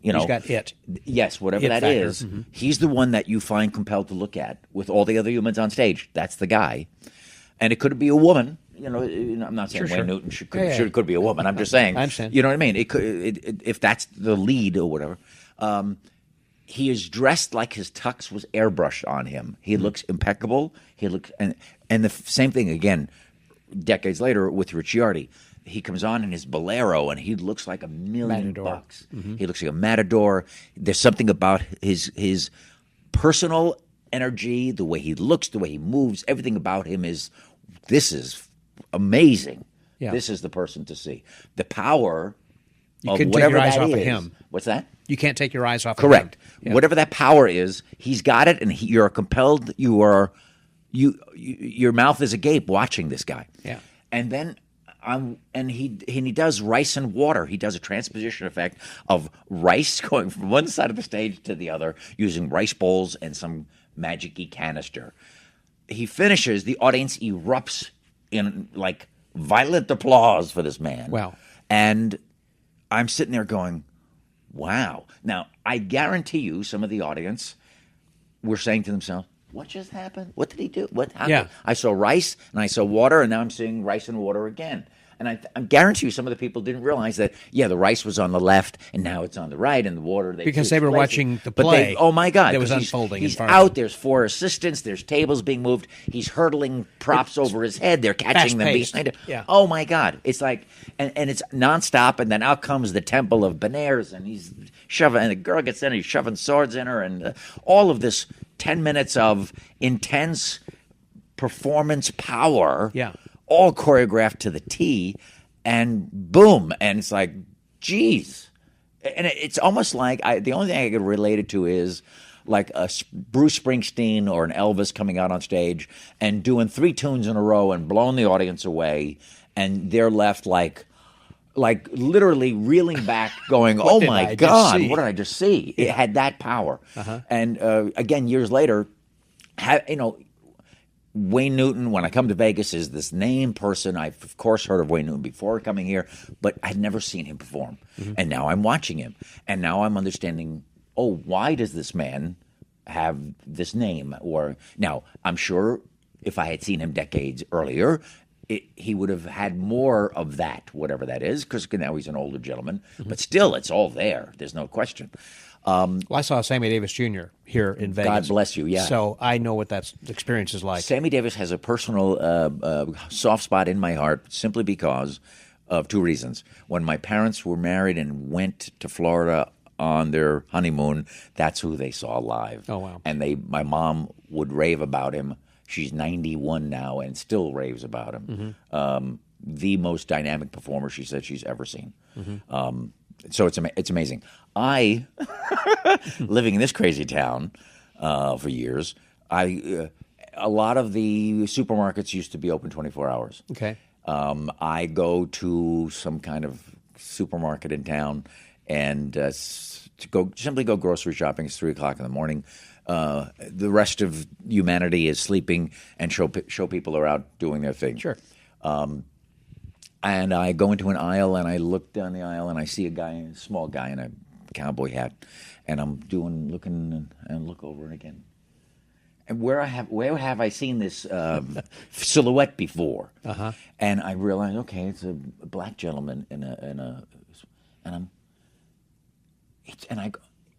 He's got it. Yes, whatever It that factor. is. He's the one that you find compelled to look at with all the other humans on stage. That's the guy. And it could be a woman. I'm not saying Wayne Newton could be a woman. I'm just saying. I understand. You know what I mean? It could, if that's the lead or whatever. He is dressed like his tux was airbrushed on him. He looks impeccable. He looks and the same thing again, decades later with Richiardi. He comes on in his bolero, and he looks like $1 million bucks. He looks like a matador. There's something about his personal energy, the way he looks, the way he moves, everything about him this is amazing. Yeah. This is the person to see. The power You of couldn't take whatever your eyes that off of is. him. What's that? You can't take your eyes off Correct. of him. Yeah. Whatever that power is, he's got it, and you're compelled. Your mouth is agape watching this guy. Yeah. And then he does rice and water. He does a transposition effect of rice going from one side of the stage to the other using rice bowls and some magic-y canister. He finishes. The audience erupts in like violent applause for this man. Wow. And I'm sitting there going, wow. Now, I guarantee you some of the audience were saying to themselves, what just happened? What did he do? What happened? Yeah. I saw rice and I saw water, and now I'm seeing rice and water again. And I guarantee you some of the people didn't realize that, the rice was on the left and now it's on the right, and the water. Because they were watching the play. Oh, my God. That was 'cause unfolding He's in front of out. them. There's 4 assistants. There's tables being moved. He's hurtling props over his head. They're catching them fast-paced. behind him. Yeah. Oh, my God. It's like, and it's nonstop. And then out comes the Temple of Benares, and he's shoving, and the girl gets in, and he's shoving swords in her, and all of this 10 minutes of intense performance power. Yeah. All choreographed to the T, and boom. And it's like, geez. And it's almost like the only thing I could relate it to is like a Bruce Springsteen or an Elvis coming out on stage and doing 3 tunes in a row and blowing the audience away, and they're left like literally reeling back, going, "Oh my God, what did I just see?" It had that power. And again, years later, Wayne Newton, when I come to Vegas, is this name person. I've, of course, heard of Wayne Newton before coming here, but I'd never seen him perform. And now I'm watching him. And now I'm understanding, why does this man have this name? Now, I'm sure if I had seen him decades earlier, he would have had more of that, whatever that is, because now he's an older gentleman. But still, it's all there. There's no question. Well, I saw Sammy Davis Jr. here in Vegas. God bless you, yeah. So I know what that experience is like. Sammy Davis has a personal soft spot in my heart simply because of 2 reasons. When my parents were married and went to Florida on their honeymoon, that's who they saw live. Oh, wow. And my mom would rave about him. She's 91 now and still raves about him. The most dynamic performer she said she's ever seen. So it's amazing. I, living in this crazy town for years, a lot of the supermarkets used to be open 24 hours. Okay. I go to some kind of supermarket in town and simply go grocery shopping. It's 3 o'clock in the morning. The rest of humanity is sleeping, and show people are out doing their thing. Sure. And I go into an aisle, and I look down the aisle, and I see a small guy in a cowboy hat, and I'm looking and look over again. And where have I seen this silhouette before? And I realize, okay, it's a black gentleman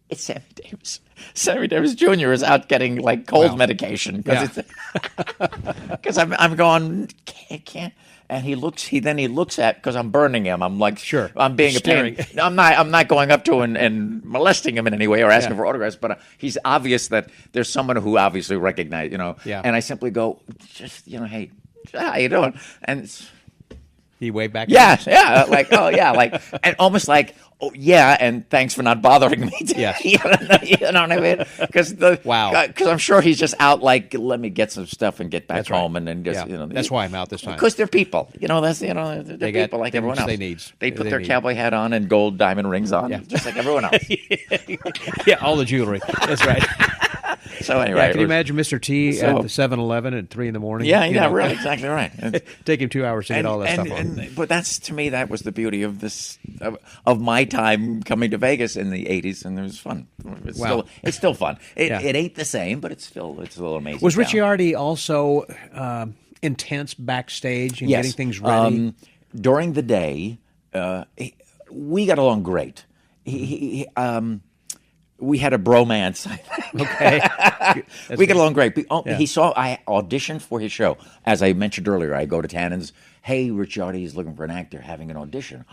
it's Sammy Davis. Sammy Davis Jr. is out getting like cold medication because I'm going can't. And he then he looks at, because I'm burning him. I'm like, sure, I'm being staring. a pain. I'm not going up to and molesting him in any way or asking for autographs. But he's obvious that there's someone who obviously recognized, And I simply go, just hey, how you doing? And he waved back. Yeah, like and almost like, oh yeah, and thanks for not bothering me. Yes. You know what I mean? Because I'm sure he's just out like, let me get some stuff and get back home, and then just that's why I'm out this time. Because they're people, they're people like everyone else. They put their cowboy hat on and gold diamond rings on, just like everyone else. Yeah, all the jewelry. That's right. So anyway, can you imagine Mr. T at the 7-Eleven at 3 in the morning? Yeah, really, exactly right. Take him 2 hours to get all that stuff on. But to me, that was the beauty of this of my time coming to Vegas in the '80s, and it was fun. It's still fun. It ain't the same, but it's a little amazing. Was Richiardi also intense backstage and getting things ready? During the day, we got along great. We had a bromance, I think. Okay. We get along great. I auditioned for his show. As I mentioned earlier, I go to Tannen's. Hey, Richiardi is looking for an actor, having an audition.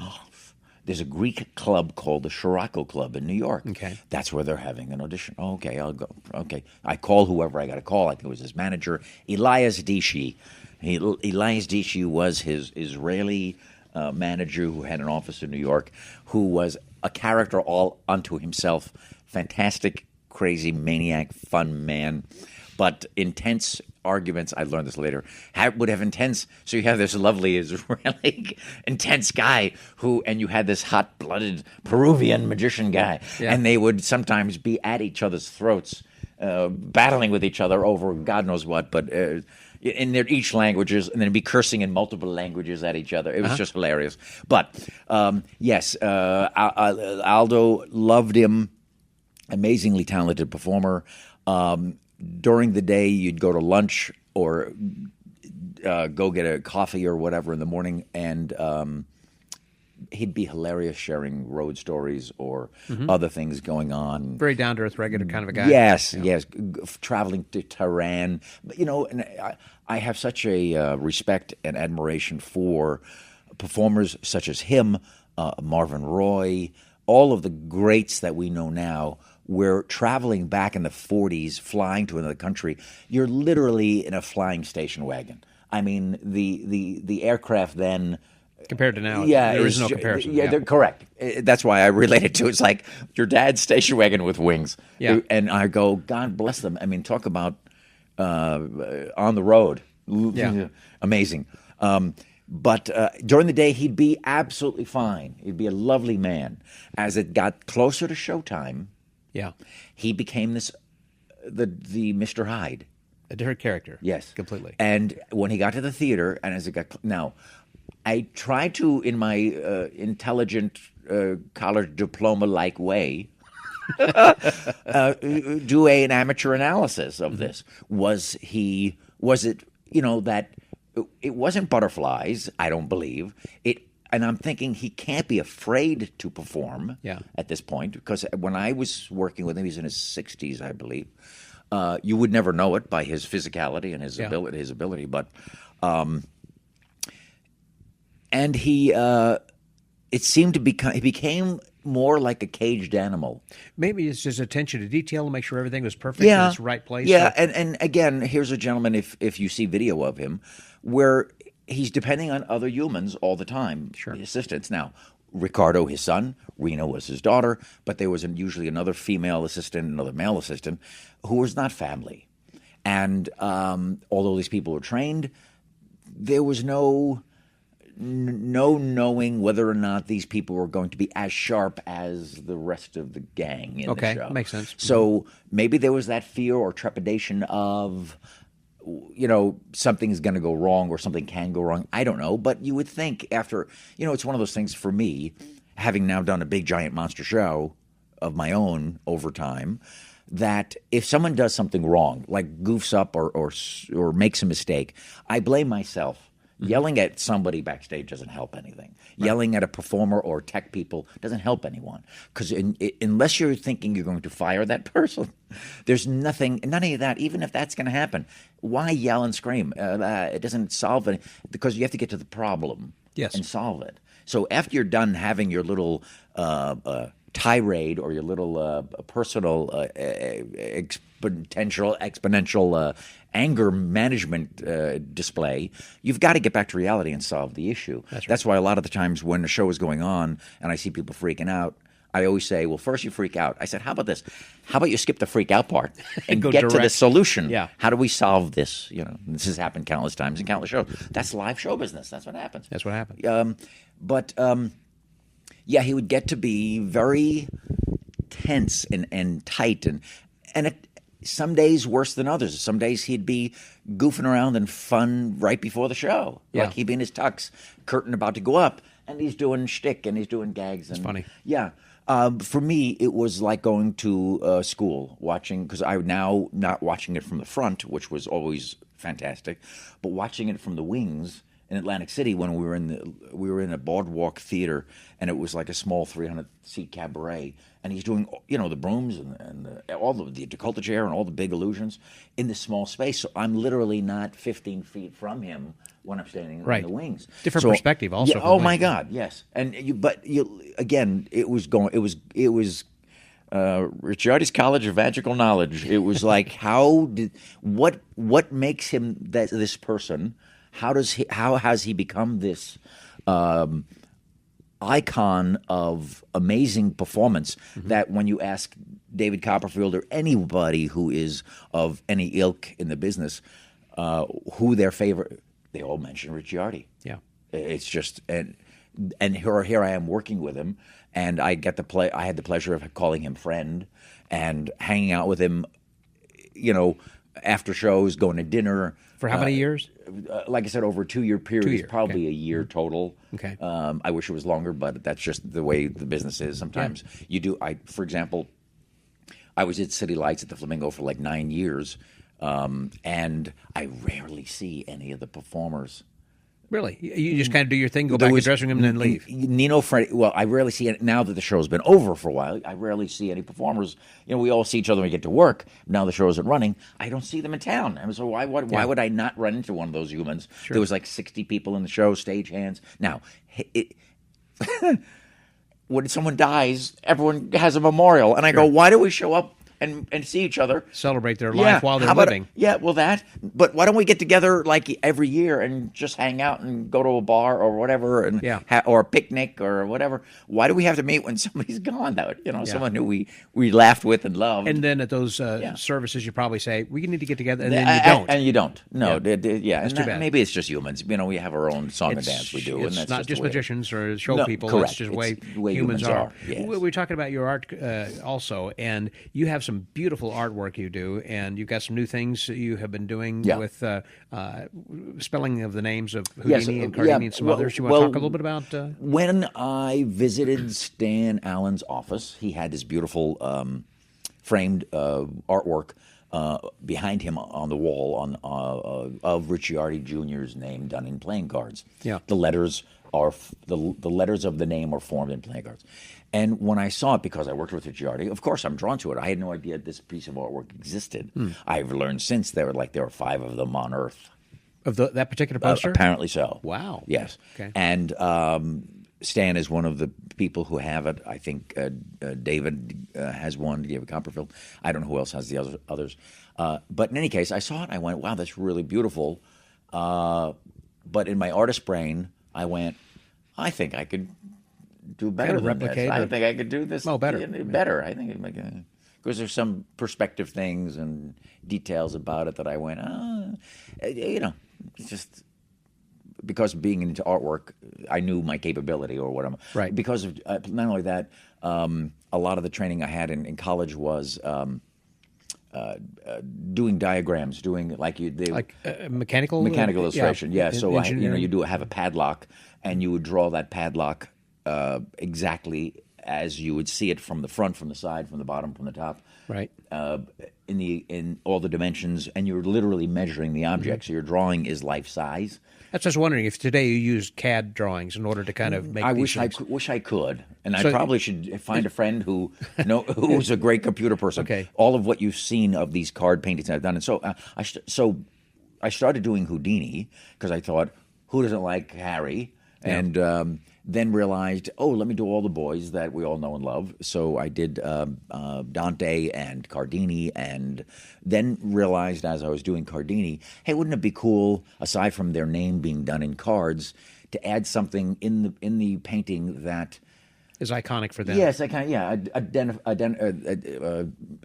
There's a Greek club called the Scirocco Club in New York. Okay. That's where they're having an audition. Okay, I'll go. Okay. I call whoever I got to call. I think it was his manager, Elias Dishi. Elias Dishi was his Israeli manager who had an office in New York, who was a character all unto himself. Fantastic, crazy, maniac, fun man, but intense arguments. I learned this later. Would have intense. So you have this lovely Israeli intense guy and you had this hot-blooded Peruvian magician guy, and they would sometimes be at each other's throats, battling with each other over God knows what, but in their each languages, and then be cursing in multiple languages at each other. It was just hilarious. But yes, Aldo loved him. Amazingly talented performer. During the day, you'd go to lunch or go get a coffee or whatever in the morning, and he'd be hilarious sharing road stories or other things going on. Very down-to-earth, regular kind of a guy. Yes. Traveling to Tehran. But, and I have such a respect and admiration for performers such as him, Marvin Roy, all of the greats that we know now. We're traveling back in the 40s, flying to another country. You're literally in a flying station wagon. I mean, the aircraft then, compared to now, there is no comparison. Yeah, they're correct. That's why I relate it to. It's like your dad's station wagon with wings. Yeah. And I go, God bless them. I mean, talk about on the road. Yeah. Amazing. But during the day, he'd be absolutely fine. He'd be a lovely man. As it got closer to showtime, he became the Mr. Hyde. A different character. Yes. Completely. And when he got to the theater, and as it got now, I tried to, in my intelligent college diploma-like way, do an amateur analysis of this. Was it that it wasn't butterflies? I don't believe it. And I'm thinking he can't be afraid to perform at this point, because when I was working with him, he's in his 60s, I believe. You would never know it by his physicality and his ability, but and he it seemed to become he became more like a caged animal. Maybe it's just attention to detail to make sure everything was perfect in its right place. Yeah, and again, here's a gentleman, if you see video of him, where he's depending on other humans all the time, assistants. Now, Ricardo, his son, Rena was his daughter, but there was usually another female assistant, another male assistant, who was not family. And although these people were trained, there was no knowing whether or not these people were going to be as sharp as the rest of the gang in the show. Okay, makes sense. So maybe there was that fear or trepidation of, something's going to go wrong or something can go wrong. I don't know. But you would think after, it's one of those things for me, having now done a big giant monster show of my own over time, that if someone does something wrong, like goofs up or makes a mistake, I blame myself. Yelling at somebody backstage doesn't help anything. Right. Yelling at a performer or tech people doesn't help anyone. Because unless you're thinking you're going to fire that person, there's none of that. Even if that's going to happen, why yell and scream? It doesn't solve it, because you have to get to the problem and solve it. So after you're done having your little tirade or your little personal exponential anger management display, you've got to get back to reality and solve the issue. That's why a lot of the times when the show is going on and I see people freaking out, I always say, well, first you freak out. I said, how about this? How about you skip the freak out part and get to the solution? Yeah. How do we solve this? This has happened countless times in countless shows. That's live show business. That's what happens. That's what happens. Yeah, he would get to be very tense and tight, and some days worse than others. Some days he'd be goofing around and fun right before the show. Yeah. Like he'd be in his tux, curtain about to go up, and he's doing shtick and he's doing gags. It's funny. Yeah. For me, it was like going to school, watching, because I'm now not watching it from the front, which was always fantastic, but watching it from the wings in Atlantic City when we were in a boardwalk theater, and it was like a small 300-seat cabaret, and he's doing the brooms and all the occulted chair and all the big illusions in this small space. So I'm literally not 15 feet from him when I'm standing in the wings. Different perspective, also. Yeah, oh my God, yes. And again, it was Richiardi's College of Magical Knowledge. It was like, what makes him this person? How has he become this icon of amazing performance that when you ask David Copperfield or anybody who is of any ilk in the business who their favorite, they all mention Richiardi. Yeah, it's just and here I am working with him, and I had the pleasure of calling him friend and hanging out with him, after shows, going to dinner. For how many years? Like I said, over a 2-year period. 2 years, probably a year total. Okay. I wish it was longer, but that's just the way the business is. Sometimes you do. For example, I was at City Lights at the Flamingo for like 9 years, and I rarely see any of the performers. Really? You just kind of do your thing, go back to the dressing room, and then leave? Nino, Freddy, well, I rarely see it. Now that the show's been over for a while, I rarely see any performers. We all see each other when we get to work. Now the show isn't running. I don't see them in town. And so why would I not run into one of those humans? Sure. There was like 60 people in the show, stagehands. Now, when someone dies, everyone has a memorial. And I go, why do we show up and see each other? Celebrate their life while they're living. But why don't we get together like every year and just hang out and go to a bar or whatever, and or a picnic or whatever? Why do we have to meet when somebody's gone? Someone who we laughed with and loved. And then at those services, you probably say, we need to get together, and then you don't. And you don't. No, That's too bad. Maybe it's just humans. We have our own song and dance we do. It's and that's not just magicians or show people. Correct. It's just the way humans are. Yes. We're talking about your art also, and you have some beautiful artwork you do, and you've got some new things you have been doing with spelling of the names of Houdini and Cardini and some others. You want to talk a little bit about? When I visited Stan Allen's office, he had this beautiful framed artwork behind him on the wall of Richiardi Jr.'s name done in playing cards. Yeah. The letters are the letters of the name are formed in playing cards. And when I saw it, because I worked with Richiardi, of course I'm drawn to it. I had no idea this piece of artwork existed. I've learned since there were 5 of them on Earth. Of that particular poster? Apparently so. Wow. Yes. Okay. And Stan is one of the people who have it. I think David has one, David Copperfield. I don't know who else has the others. But in any case, I saw it and I went, wow, that's really beautiful. But in my artist brain, I went, I think I could do better than replicate this. I think I could do this better. Better. I think because there's some perspective things and details about it that I went, it's just because being into artwork, I knew my capability or what I'm. Right. Because of not only that, a lot of the training I had in college was doing diagrams, doing mechanical illustration. Yeah. So engineering. you do have a padlock, and you would draw that padlock exactly as you would see it from the front, from the side, from the bottom, from the top. Right. In all the dimensions, and you're literally measuring the object. So your drawing is life size. That's just wondering if today you use CAD drawings in order to kind of make. I wish I could, and I probably should find a friend who's a great computer person. Okay. All of what you've seen of these card paintings I've done, and so I started doing Houdini because I thought, who doesn't like Harry? Yeah. And then realized, let me do all the boys that we all know and love. So I did Dante and Cardini, and then realized as I was doing Cardini, hey, wouldn't it be cool, aside from their name being done in cards, to add something in the painting that is iconic for them. Yes,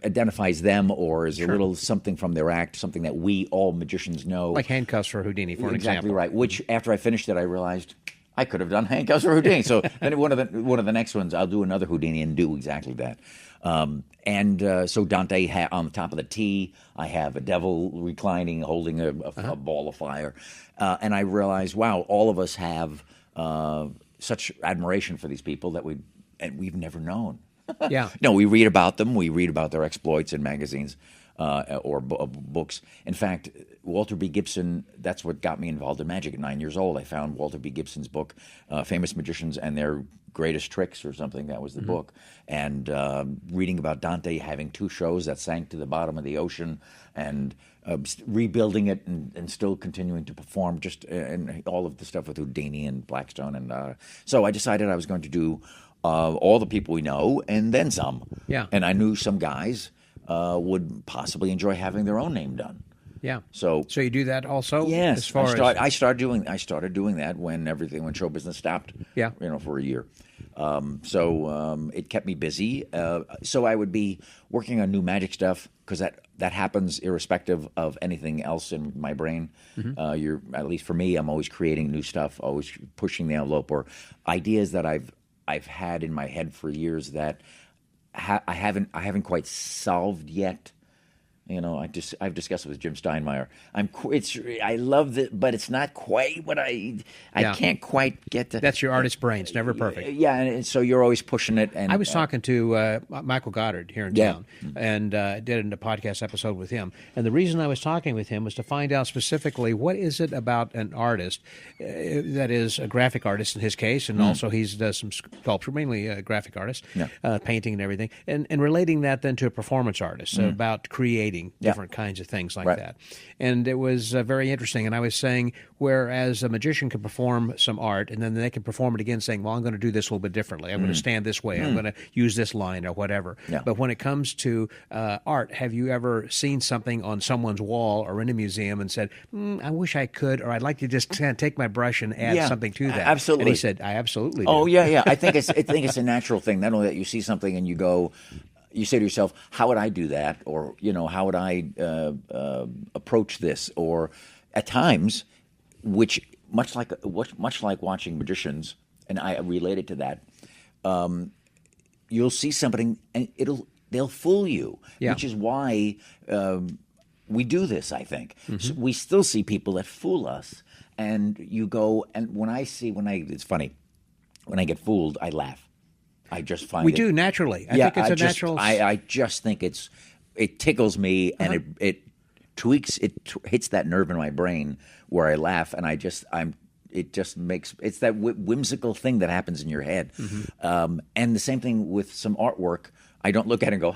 identifies them, or is a little something from their act, something that we all magicians know. Like handcuffs for Houdini, for an example. Exactly right. Which, after I finished it, I realized I could have done handcuffs for Houdini. So then one of the next ones, I'll do another Houdini and do exactly that. So Dante on the top of the T, I have a devil reclining, holding a ball of fire, and I realized, wow, all of us have such admiration for these people that we've never known. Yeah. No, we read about them. We read about their exploits in magazines or books. In fact, Walter B. Gibson, that's what got me involved in magic at 9 years old. I found Walter B. Gibson's book, Famous Magicians and Their Greatest Tricks or something. That was the book. And reading about Dante having 2 shows that sank to the bottom of the ocean and rebuilding it and still continuing to perform, and all of the stuff with Houdini and Blackstone. And so I decided I was going to do all the people we know and then some. Yeah. And I knew some guys would possibly enjoy having their own name done. Yeah. So you do that also? Yes. As far I started doing that when show business stopped. Yeah. For a year. It kept me busy. So I would be working on new magic stuff because that happens irrespective of anything else in my brain. Mm-hmm. At least for me, I'm always creating new stuff, always pushing the envelope, or ideas that I've had in my head for years that I haven't quite solved yet. I've discussed it with Jim Steinmeier. I love it, but it's not quite what I can't quite get to. That's your artist brain. It's never perfect. Yeah, and so you're always pushing it. And I was talking to Michael Goddard here in town, and did a podcast episode with him. And the reason I was talking with him was to find out specifically what is it about an artist that is a graphic artist in his case, and also he does some sculpture, mainly a graphic artist, painting and everything, and relating that then to a performance artist about creating different kinds of things like that. And it was very interesting. And I was saying, whereas a magician can perform some art and then they can perform it again saying, well, I'm going to do this a little bit differently. I'm going to stand this way. I'm going to use this line or whatever. Yeah. But when it comes to art, have you ever seen something on someone's wall or in a museum and said, I wish I could, or I'd like to just kind of take my brush and add something to that? Absolutely. And he said, I absolutely do. Oh, yeah. I think it's a natural thing. Not only that you see something and you say to yourself, how would I do that? Or, how would I approach this? Or at times, which much like watching magicians, and I relate it to that, you'll see something and they'll fool you, which is why we do this, I think. So we still see people that fool us. And you go, and it's funny, when I get fooled, I laugh. I just find we do naturally. I think it's natural. I just think it tickles me and it tweaks. It hits that nerve in my brain where I laugh, and it just makes it's that whimsical thing that happens in your head. And the same thing with some artwork. I don't look at it and go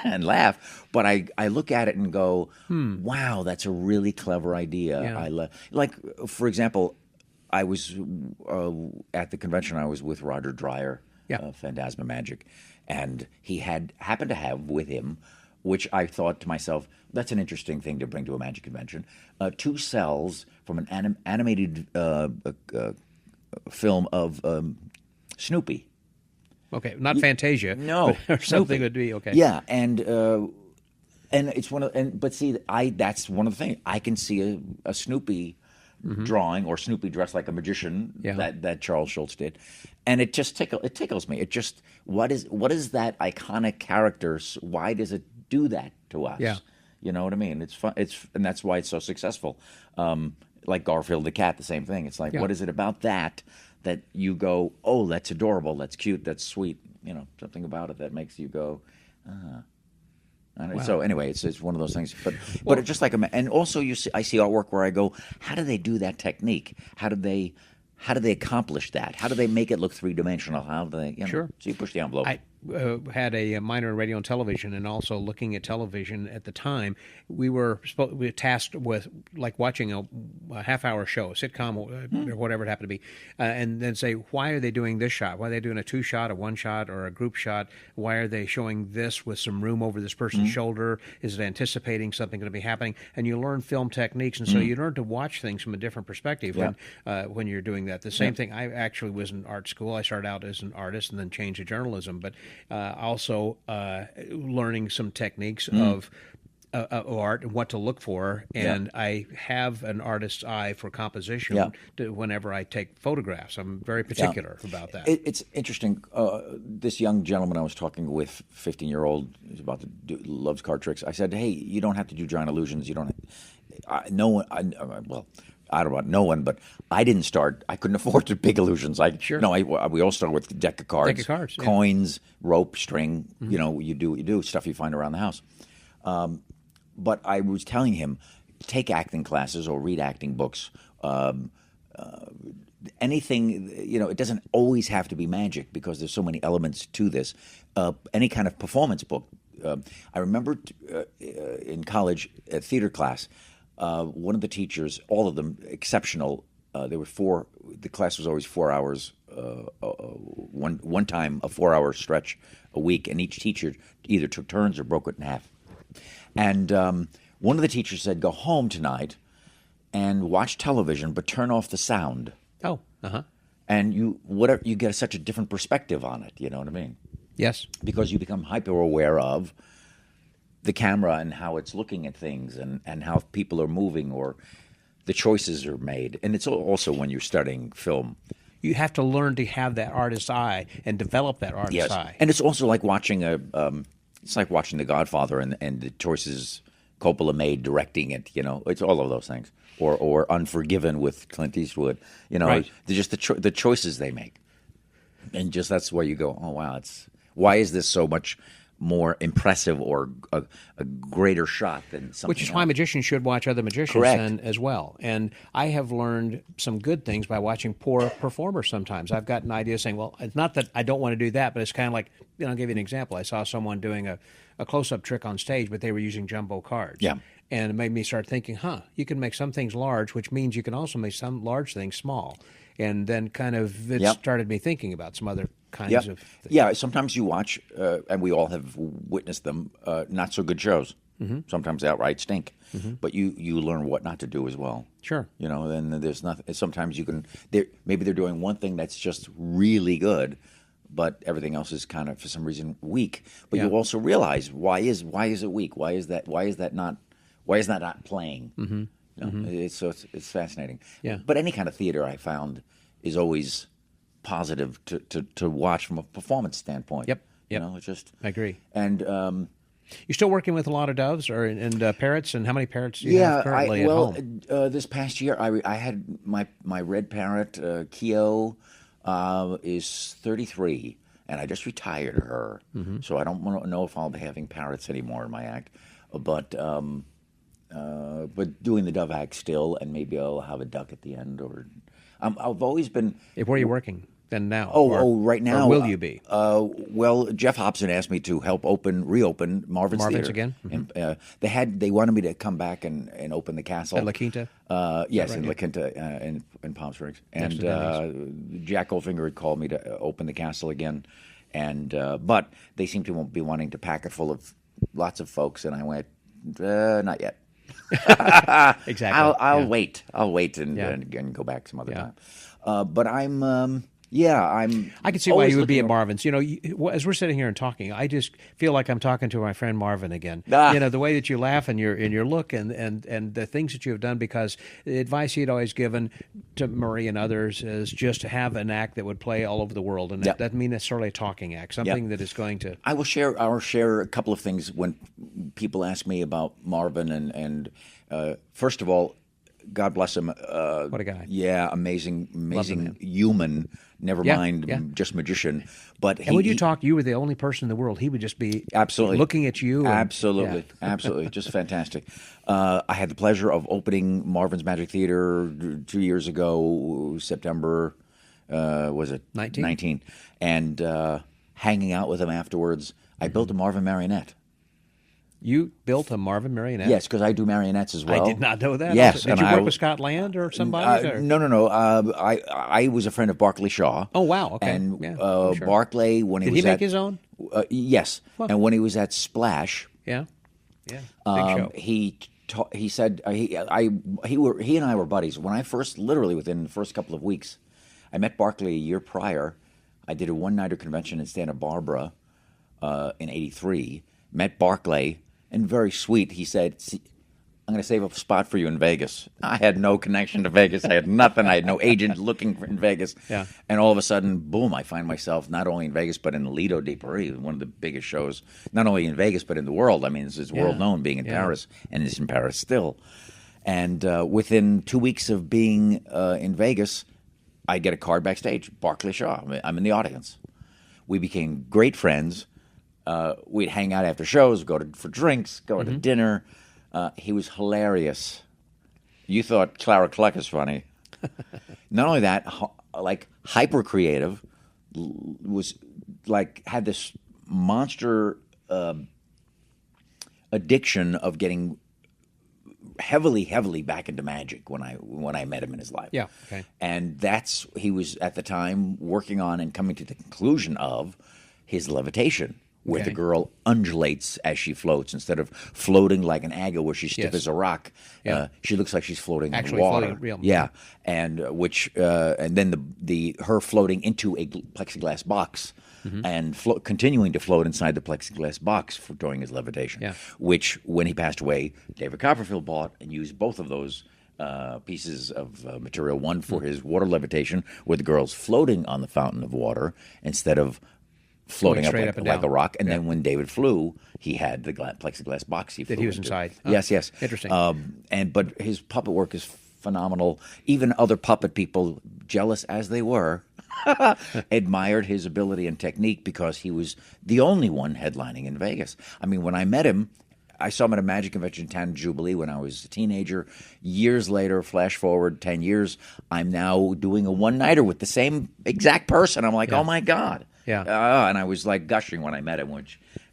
and laugh, but I look at it and go, wow, that's a really clever idea. Yeah. Like, for example, I was at the convention. I was with Roger Dreyer, Phantasma Magic, and he happened to have with him, which I thought to myself, that's an interesting thing to bring to a magic convention, 2 cells from an animated film of Snoopy. Okay, not Fantasia. No, but something would be okay. Yeah, and it's but see, that's one of the things. I can see a Snoopy drawing, or Snoopy dressed like a magician that Charles Schultz did, and it just tickles me. It just what is that iconic character? Why does it do that to us? Yeah. You know what I mean? It's fun. And that's why it's so successful. Like Garfield the cat, the same thing. It's like, what is it about that you go, oh, that's adorable, that's cute, that's sweet. You know, something about it that makes you go, ah. Wow. So anyway, it's one of those things. But it's just like and also I see artwork where I go, how do they do that technique? How do they accomplish that? How do they make it look 3-dimensional? How do they? Sure. So you push the envelope. I had a minor in radio and television, and also looking at television at the time. We were tasked with like watching a half-hour show, a sitcom, or whatever it happened to be, and then say, why are they doing this shot? Why are they doing a 2-shot, a 1-shot, or a group shot? Why are they showing this with some room over this person's shoulder? Is it anticipating something going to be happening? And you learn film techniques, and so you learn to watch things from a different perspective when you're doing that. The same thing. I actually was in art school. I started out as an artist and then changed to journalism, but also learning some techniques of art and what to look for, and I have an artist's eye for composition whenever I take photographs. I'm very particular about that. It's interesting. This young gentleman I was talking with, 15-year-old, who's about to loves card tricks. I said, hey, you don't have to do giant illusions. You don't. No one. Well, I don't know about no one, but I didn't start. I couldn't afford the big illusions. We all started with a deck of cards, coins, rope, string. You know, you do stuff you find around the house. But I was telling him, take acting classes or read acting books. Anything, you know, it doesn't always have to be magic because there's so many elements to this. Any kind of performance book. I remember in college, a theater class, one of the teachers, all of them exceptional. There were 4. The class was always 4 hours. One time a 4-hour stretch a week, and each teacher either took turns or broke it in half. And one of the teachers said, "Go home tonight and watch television, but turn off the sound." Oh, And you get such a different perspective on it. You know what I mean? Yes. Because you become hyper aware of the camera and how it's looking at things and how people are moving or the choices are made. And it's also when you're studying film. You have to learn to have that artist's eye and develop that artist's eye. And it's also like watching it's like watching The Godfather and the choices Coppola made directing it. You know, it's all of those things. Or Unforgiven with Clint Eastwood. You know, they're just the choices they make. And just that's where you go, oh wow, why is this so much more impressive or a greater shot than something Which is else? why magicians should watch other magicians as well. And I have learned some good things by watching poor performers sometimes. I've got an idea saying, well, it's not that I don't want to do that, but it's kind of like, I'll give you an example. I saw someone doing a close-up trick on stage, but they were using jumbo cards. Yeah. And it made me start thinking, you can make some things large, which means you can also make some large things small. And then kind of it started me thinking about some other kinds of things. Yeah, sometimes you watch, and we all have witnessed them, not so good shows. Sometimes outright stink. But you learn what not to do as well. Sure. You know, then there's nothing. Sometimes maybe they're doing one thing that's just really good, but everything else is kind of for some reason weak. But you also realize why is it weak? Why is that not playing? You know, it's fascinating. Yeah. But any kind of theater I found is always positive to watch from a performance standpoint. Yep. You know, it's just I agree. And you're still working with a lot of doves and parrots, and how many parrots do you have currently at home? This past year I had my red parrot Keo is 33, and I just retired her, so I don't know if I'll be having parrots anymore in my act, but doing the dove act still, and maybe I'll have a duck at the end. Or I've always been. Where are you working? than now? Right now. Or will you be? Well, Jeff Hobson asked me to help reopen Marvin's Theater again? And, they wanted me to come back and open the castle At La Quinta? Yes, right? in La Quinta in Palm Springs. Next to And Jack Goldfinger had called me to open the castle again, and but they seem to be wanting to pack it full of lots of folks, and I went, not yet. Exactly. I'll wait. I'll wait and go back some other time. But I'm I can see why you would be at Marvin's. You know, as we're sitting here and talking, I just feel like I'm talking to my friend Marvin again. You know, the way that you laugh and your look and the things that you have done, because the advice he'd always given to Murray and others is just to have an act that would play all over the world, and that doesn't mean necessarily a talking act, something that is going to. I'll share a couple of things when people ask me about Marvin, and first of all, God bless him. What a guy! Yeah, amazing human. Never mind, just magician. But when you talked, you were the only person in the world. He would just be absolutely looking at you. Absolutely, just fantastic. I had the pleasure of opening Marvin's Magic Theater 2 years ago, September. Was it 19? And hanging out with him afterwards. I built a Marvin marionette. You built a Marvin marionette? Yes, because I do marionettes as well. I did not know that. Yes. Did you work with Scott Land or somebody? No. I was a friend of Barclay Shaw. Oh, wow. Okay. And sure. Barclay, when Did he was make his own? Yes. Well, and when he was at Splash. Yeah. Big show. He said, he and I were buddies. When I literally within the first couple of weeks, I met Barclay a year prior. I did a one-nighter convention in Santa Barbara in '83. Met Barclay. And very sweet, he said, I'm going to save a spot for you in Vegas. I had no connection to Vegas. I had nothing. I had no agent looking in Vegas. Yeah. And all of a sudden, boom, I find myself not only in Vegas, but in the Lido de Paris, one of the biggest shows, not only in Vegas, but in the world. I mean, it's world known being in Paris, and it's in Paris still. And within 2 weeks of being in Vegas, I get a card backstage, Barclay Shaw. I'm in the audience. We became great friends. We'd hang out after shows, for drinks, go to dinner. He was hilarious. You thought Clara Cluck is funny. Not only that, like hyper creative, was like had this monster addiction of getting heavily back into magic when I met him in his life. Yeah. Okay. And he was at the time working on and coming to the conclusion of his levitation, where the girl undulates as she floats instead of floating like an agate where she's stiff as a rock. She looks like she's floating in water. Floating real. Yeah, and and then her floating into a plexiglass box and continuing to float inside the plexiglass box during his levitation. Yeah. Which, when he passed away, David Copperfield bought and used both of those pieces of material. One for his water levitation, where the girl's floating on the fountain of water instead of floating up like a rock. And then when David flew, he had the plexiglass box he was inside. Yes. Interesting. But his puppet work is phenomenal. Even other puppet people, jealous as they were, admired his ability and technique, because he was the only one headlining in Vegas. I mean, when I met him, I saw him at a magic convention in Town Jubilee when I was a teenager. Years later, flash forward 10 years, I'm now doing a one-nighter with the same exact person. I'm like, oh, my God. Yeah. And I was like gushing when I met him,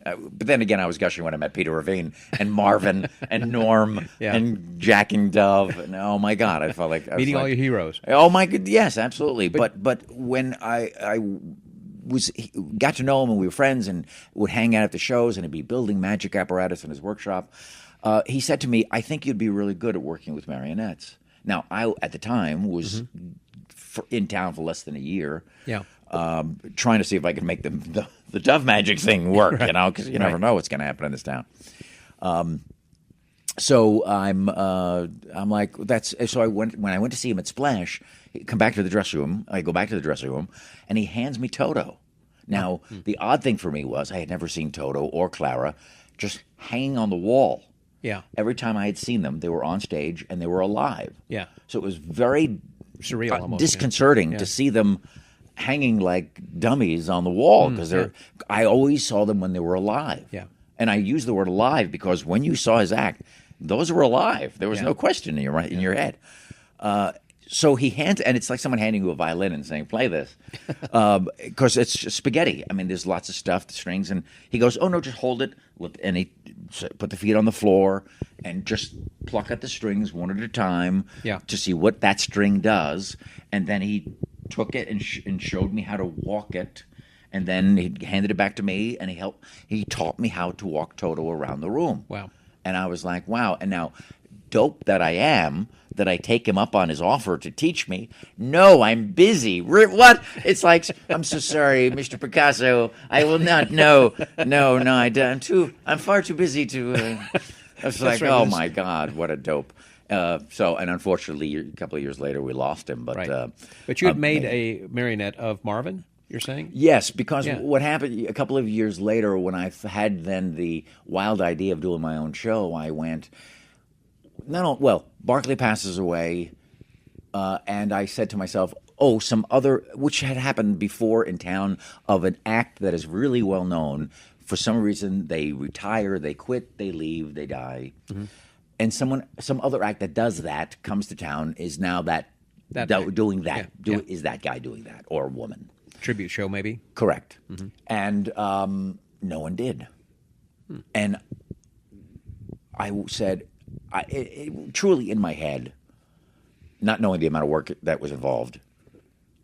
but then again, I was gushing when I met Peter Ravine and Marvin and Norm and Jack and Dove. And oh my God, I felt like meeting all your heroes. Oh my God, yes, absolutely. But when I got to know him and we were friends and would hang out at the shows and he'd be building magic apparatus in his workshop, he said to me, "I think you'd be really good at working with marionettes." Now, I at the time was in town for less than a year. Yeah. Trying to see if I could make the dove magic thing work, because you never know what's going to happen in this town. So I'm like, so when I went to see him at Splash, I go back to the dressing room, and he hands me Toto. Now, the odd thing for me was I had never seen Toto or Clara just hanging on the wall. Yeah. Every time I had seen them, they were on stage and they were alive. Yeah. So it was very surreal, almost disconcerting to see them hanging like dummies on the wall, because I always saw them when they were alive. Yeah. And I use the word alive because when you saw his act, those were alive. There was no question in your head. So he hands, and it's like someone handing you a violin and saying, "Play this," because it's just spaghetti. I mean, there's lots of stuff, the strings, and he goes, "Oh no, just hold it," and he put the feet on the floor and just pluck at the strings one at a time to see what that string does, and then he took it and showed me how to walk it, and then he handed it back to me, and he taught me how to walk Toto around the room. Wow! And I was like, "Wow!" And now, dope that I am, that I take him up on his offer to teach me. No, I'm busy. What? It's like, I'm so sorry, Mr. Picasso. I will not. No. I'm far too busy to. I was like, oh my God, what a dope. And unfortunately, a couple of years later, we lost him. But but you had made a marionette of Marvin. You're saying? Yes, because what happened a couple of years later, when I had then the wild idea of doing my own show, I went. Barclay passes away, and I said to myself, some other, which had happened before in town, of an act that is really well known. For some reason, they retire, they quit, they leave, they die. Mm-hmm. And some other act that does that comes to town is now doing that. Is that guy doing that, or woman? Tribute show, maybe? Correct. Mm-hmm. And no one did. And I said... truly in my head, not knowing the amount of work that was involved,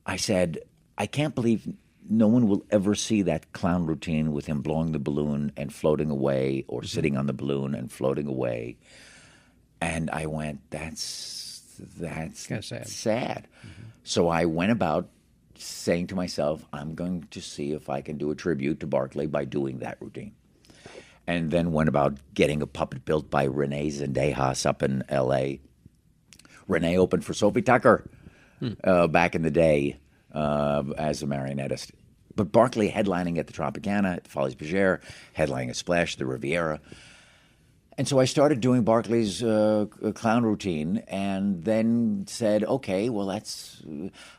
I said, I can't believe no one will ever see that clown routine with him blowing the balloon and floating away, or sitting on the balloon and floating away. And I went, that's kind of sad. Mm-hmm. So I went about saying to myself, I'm going to see if I can do a tribute to Barclay by doing that routine. And then went about getting a puppet built by Renee Zendejas up in L.A. Renee opened for Sophie Tucker back in the day as a marionettist. But Barclay headlining at the Tropicana, at the Folies Bergère, headlining at Splash, the Riviera. And so I started doing Barclay's clown routine, and then said, okay, well, that's...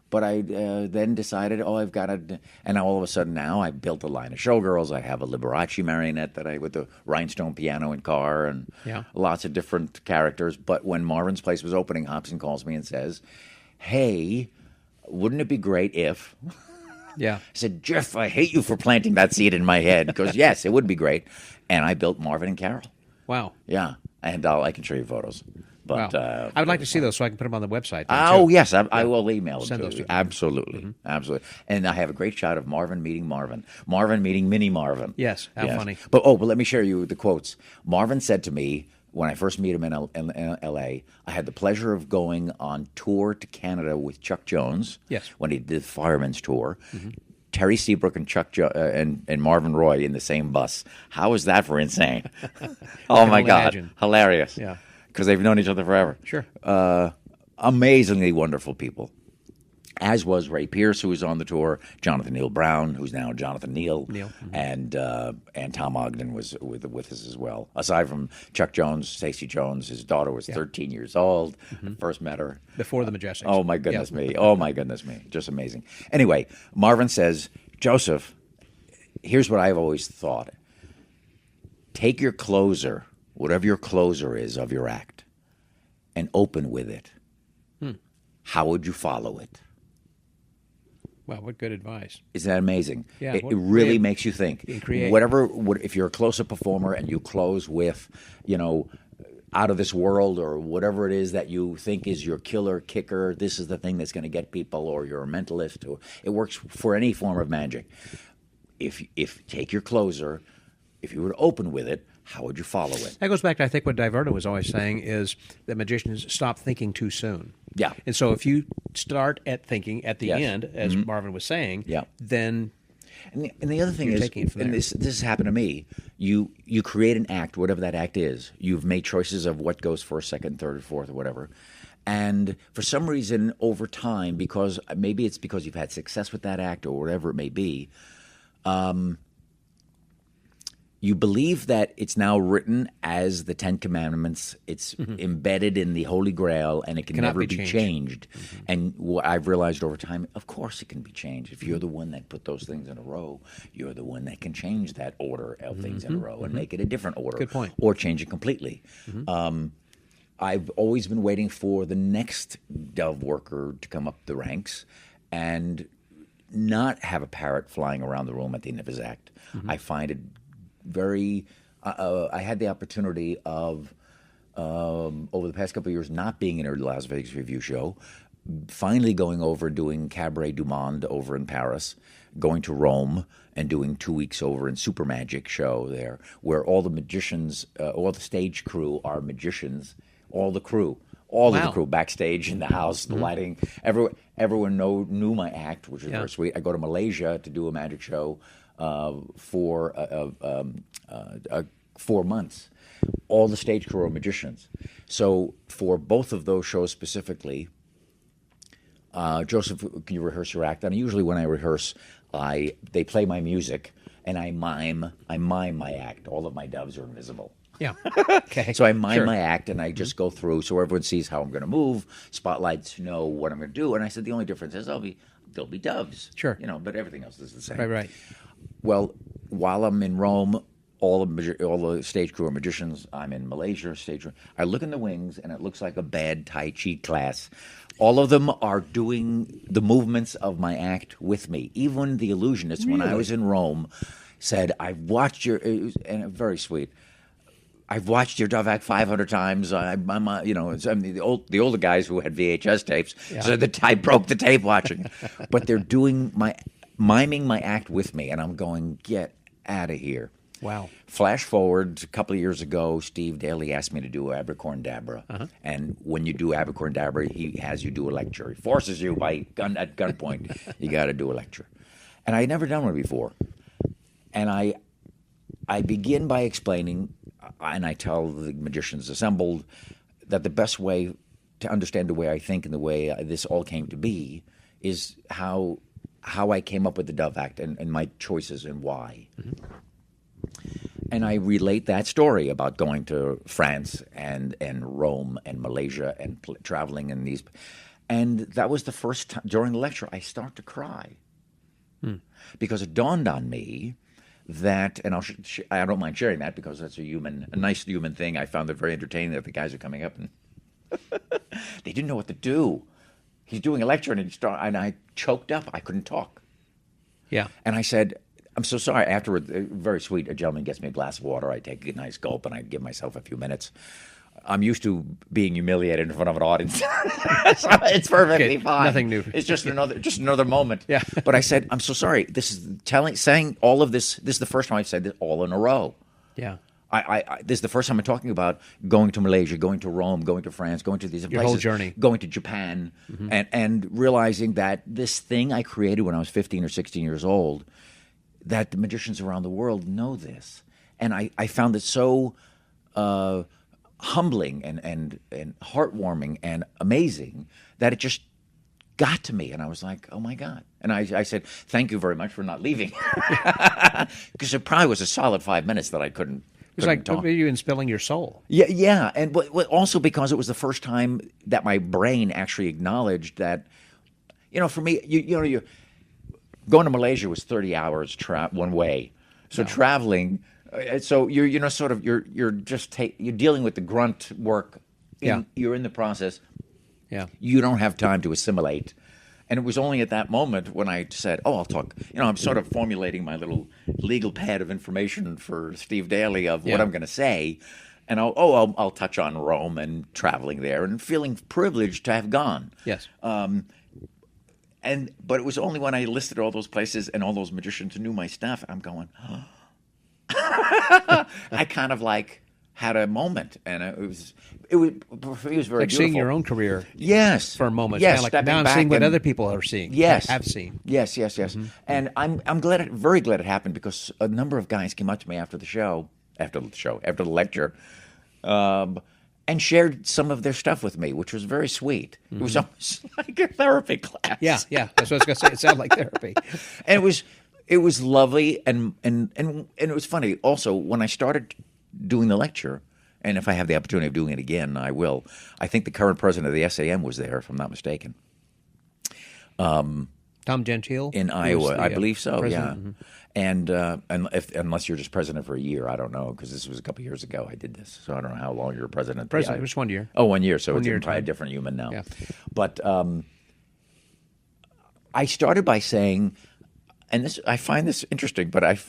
But I then decided, I've got to... And all of a sudden now I built a line of showgirls. I have a Liberace marionette with the rhinestone piano and car, and lots of different characters. But when Marvin's Place was opening, Hobson calls me and says, hey, wouldn't it be great if... Yeah. I said, Jeff, I hate you for planting that seed in my head. Because, yes, it would be great. And I built Marvin and Carol. Wow. Yeah. And I can show you photos. But wow. I would like to see those so I can put them on the website. Yes. I will email them Send those to you. to Absolutely. Mm-hmm. Absolutely. And I have a great shot of Marvin meeting Marvin. Marvin meeting mini Marvin. Yes. How funny. But let me share you the quotes. Marvin said to me, when I first met him in L.A., I had the pleasure of going on tour to Canada with Chuck Jones. Yes. When he did the Fireman's Tour. Mm-hmm. Terry Seabrook and and Marvin Roy in the same bus. How is that for insane? Oh, my God. Imagine. Hilarious. Yeah. Because they've known each other forever. Sure. Amazingly wonderful people. As was Ray Pierce, who was on the tour, Jonathan Neal Brown, who's now Jonathan Neal, mm-hmm. and Tom Ogden was with us as well. Aside from Chuck Jones, Stacey Jones, his daughter was 13 years old. Mm-hmm. First met her before the Majestics. Oh my goodness me! Oh my goodness me! Just amazing. Anyway, Marvin says, Joseph, here's what I've always thought: take your closer, whatever your closer is of your act, and open with it. How would you follow it? Wow, what good advice. Isn't that amazing? Yeah, it really makes you think. Create. If you're a close-up performer and you close with, out of this world or whatever it is that you think is your killer kicker, this is the thing that's going to get people, or you're a mentalist, or it works for any form of magic. If take your closer, if you were to open with it, how would you follow it? That goes back to, I think, what Diverno was always saying is that magicians stop thinking too soon. Yeah. And so if you start at thinking at the end, as Marvin was saying, then... And the other thing is, and this has happened to me, you create an act, whatever that act is. You've made choices of what goes first, second, third, fourth, or whatever. And for some reason, over time, because maybe it's because you've had success with that act or whatever it may be, you believe that it's now written as the Ten Commandments. It's embedded in the Holy Grail, and it can never be changed. Mm-hmm. And what I've realized over time, of course it can be changed. If you're the one that put those things in a row, you're the one that can change that order of things in a row and make it a different order. Good point. Or change it completely. Mm-hmm. I've always been waiting for the next dove worker to come up the ranks and not have a parrot flying around the room at the end of his act. I find it very... I had the opportunity of, over the past couple of years, not being in a Las Vegas review show, finally going over doing Cabaret du Monde over in Paris, going to Rome and doing 2 weeks over in Super Magic show there, where all the magicians, all the stage crew are magicians, all the crew. All of the crew backstage in the house, the lighting, everyone knew my act, which is very sweet. I go to Malaysia to do a magic show for 4 months. All the stage crew are magicians. So for both of those shows specifically, Joseph, can you rehearse your act? And usually when I rehearse, they play my music and I mime my act. All of my doves are invisible. Yeah. Okay. So I mime my act, and I just go through so everyone sees how I'm going to move. Spotlights know what I'm going to do. And I said the only difference is there'll be doves. Sure. But everything else is the same. Right. Well, while I'm in Rome, all the stage crew are magicians. I'm in Malaysia, stage crew. I look in the wings, and it looks like a bad Tai Chi class. All of them are doing the movements of my act with me. Even the illusionist, when I was in Rome, said, "I've watched and very sweet. I've watched your dove act 500 times. The older guys who had VHS tapes said that I broke the tape watching, but they're doing miming my act with me, and I'm going, get out of here." Wow. Flash forward a couple of years ago, Steve Daly asked me to do Abercorn-Dabra. And when you do Abercorn-Dabra, he has you do a lecture. He forces you at gunpoint. You got to do a lecture. And I had never done one before. And I begin by explaining, and I tell the magicians assembled, that the best way to understand the way I think and the way this all came to be is how I came up with the Dove Act and my choices and why. And I relate that story about going to France and Rome and Malaysia and traveling in these. And that was the first time during the lecture I start to cry. Because it dawned on me that, and I don't mind sharing that because that's a nice human thing. I found it very entertaining that the guys are coming up and they didn't know what to do. He's doing a lecture and I choked up. I couldn't talk. Yeah. And I said, "I'm so sorry." Afterward, very sweet, a gentleman gets me a glass of water. I take a nice gulp and I give myself a few minutes. I'm used to being humiliated in front of an audience. So it's perfectly fine. Nothing new. It's just another moment. Yeah. But I said, "I'm so sorry. This is saying all of this. This is the first time I've said this all in a row." Yeah. This is the first time I'm talking about going to Malaysia, going to Rome, going to France, going to these places. Your whole journey. Going to Japan, and realizing that this thing I created when I was 15 or 16 years old, that the magicians around the world know this. And I found it so humbling and heartwarming and amazing that it just got to me. And I was like, oh, my God. And I said, "Thank you very much for not leaving." Because it probably was a solid 5 minutes that I couldn't. It was like you spilling your soul. Yeah, and but also because it was the first time that my brain actually acknowledged that, for me, you going to Malaysia was 30 hours one way, so traveling, so you're dealing with the grunt work. You're in the process. Yeah, you don't have time to assimilate. And it was only at that moment when I said, "Oh, I'll talk." I'm sort of formulating my little legal pad of information for Steve Daly of what I'm going to say, and I'll touch on Rome and traveling there and feeling privileged to have gone. Yes. But it was only when I listed all those places and all those magicians knew my stuff. I'm going, I kind of had a moment, and it was very like beautiful. Seeing your own career, yes, for a moment. Yes, like now I'm seeing what other people are seeing. Yes, have seen. Yes. And I'm very glad it happened because a number of guys came up to me after the lecture, and shared some of their stuff with me, which was very sweet. It was almost like a therapy class. Yeah. That's what I was going to say. It sounded like therapy. And it was lovely, and it was funny. Also, when I started doing the lecture, and if I have the opportunity of doing it again, I will. I think the current president of the SAM was there, if I'm not mistaken. Tom Gentile in Iowa. I believe so. president. Yeah. And unless you're just president for a year, I don't know, because this was a couple years ago I did this, so I don't know how long you were president. President, just 1 year. Oh, 1 year. So 1 it's year probably a time. different human now. Yeah. But I started by saying, and this I find this interesting, but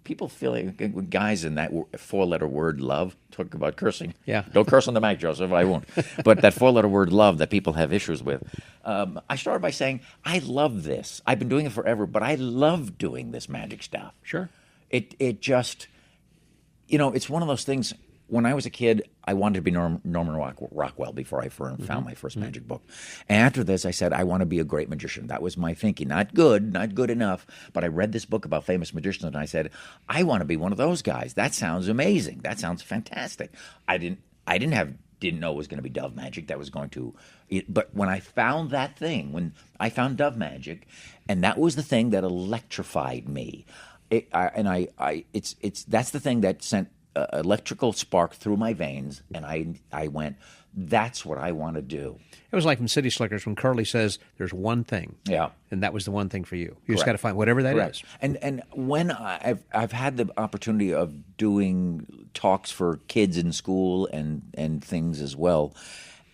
people feel like when guys in that four-letter word love talk about cursing. Yeah. Don't curse on the mic, Joseph. I won't. But that four-letter word love that people have issues with. I started by saying, I love this. I've been doing it forever, but I love doing this magic stuff. Sure. It just, it's one of those things. When I was a kid, I wanted to be Norman Rockwell before I found my first magic book. And after this, I said, I want to be a great magician. That was my thinking. Not good enough, but I read this book about famous magicians, and I said, I want to be one of those guys. That sounds amazing. That sounds fantastic. I didn't know it was going to be dove magic. That was going to, but when I found that thing, when I found dove magic, and that was the thing that electrified me. That's the thing that sent electrical spark through my veins, and I went, that's what I want to do. It was like from City Slickers when Curly says, there's one thing. Yeah. And that was the one thing for you. You just Correct. got to find whatever that is. And when I've had the opportunity of doing talks for kids in school and things as well,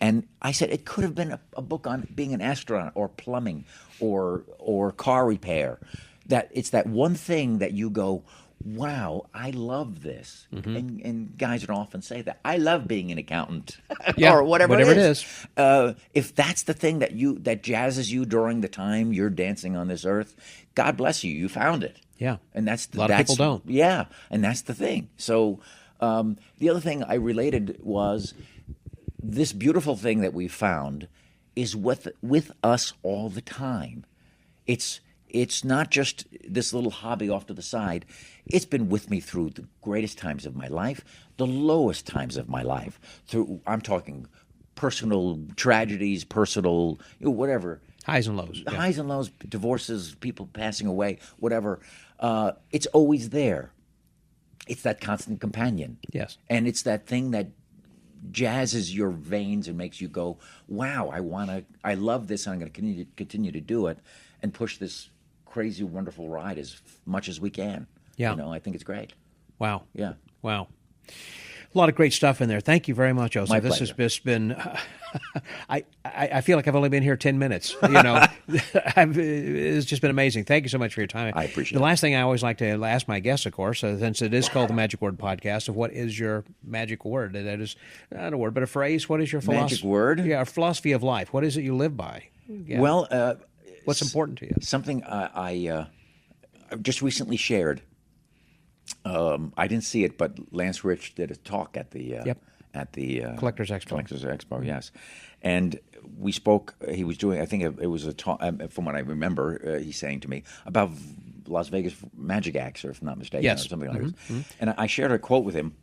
and I said it could have been a book on being an astronaut or plumbing or car repair. That it's that one thing that you go, wow, I love this. And guys would often say that. I love being an accountant or whatever it is. If that's the thing that jazzes you during the time you're dancing on this earth, God bless you. You found it. Yeah. And that's a lot of people don't. Yeah, and that's the thing. So the other thing I related was this beautiful thing that we found is with us all the time. It's not just this little hobby off to the side. It's been with me through the greatest times of my life, the lowest times of my life. I'm talking personal tragedies, personal whatever. Highs and lows. Yeah. Highs and lows, divorces, people passing away, whatever. It's always there. It's that constant companion. Yes. And it's that thing that jazzes your veins and makes you go, wow, I love this, and I'm going to continue to do it and push this crazy, wonderful ride as much as we can. Yeah. I think it's great. Wow. Yeah. Wow. A lot of great stuff in there. Thank you very much, Joseph. My this pleasure. has just been, I feel like I've only been here 10 minutes. It's just been amazing. Thank you so much for your time. I appreciate it. The last thing I always like to ask my guests, of course, since it is called the Magic Word Podcast, of what is your magic word? That is not a word, but a phrase. What is your philosophy? Magic word? Yeah, a philosophy of life. What is it you live by? Yeah. Well, what's important to you? something I just recently shared. I didn't see it, but Lance Rich did a talk at the Collectors Expo. Collectors Expo, yes. And we spoke. He was doing. I think it was a talk. From what I remember, he's saying to me about Las Vegas magic acts, or if I'm not mistaken, Yes. or something like this. And I shared a quote with him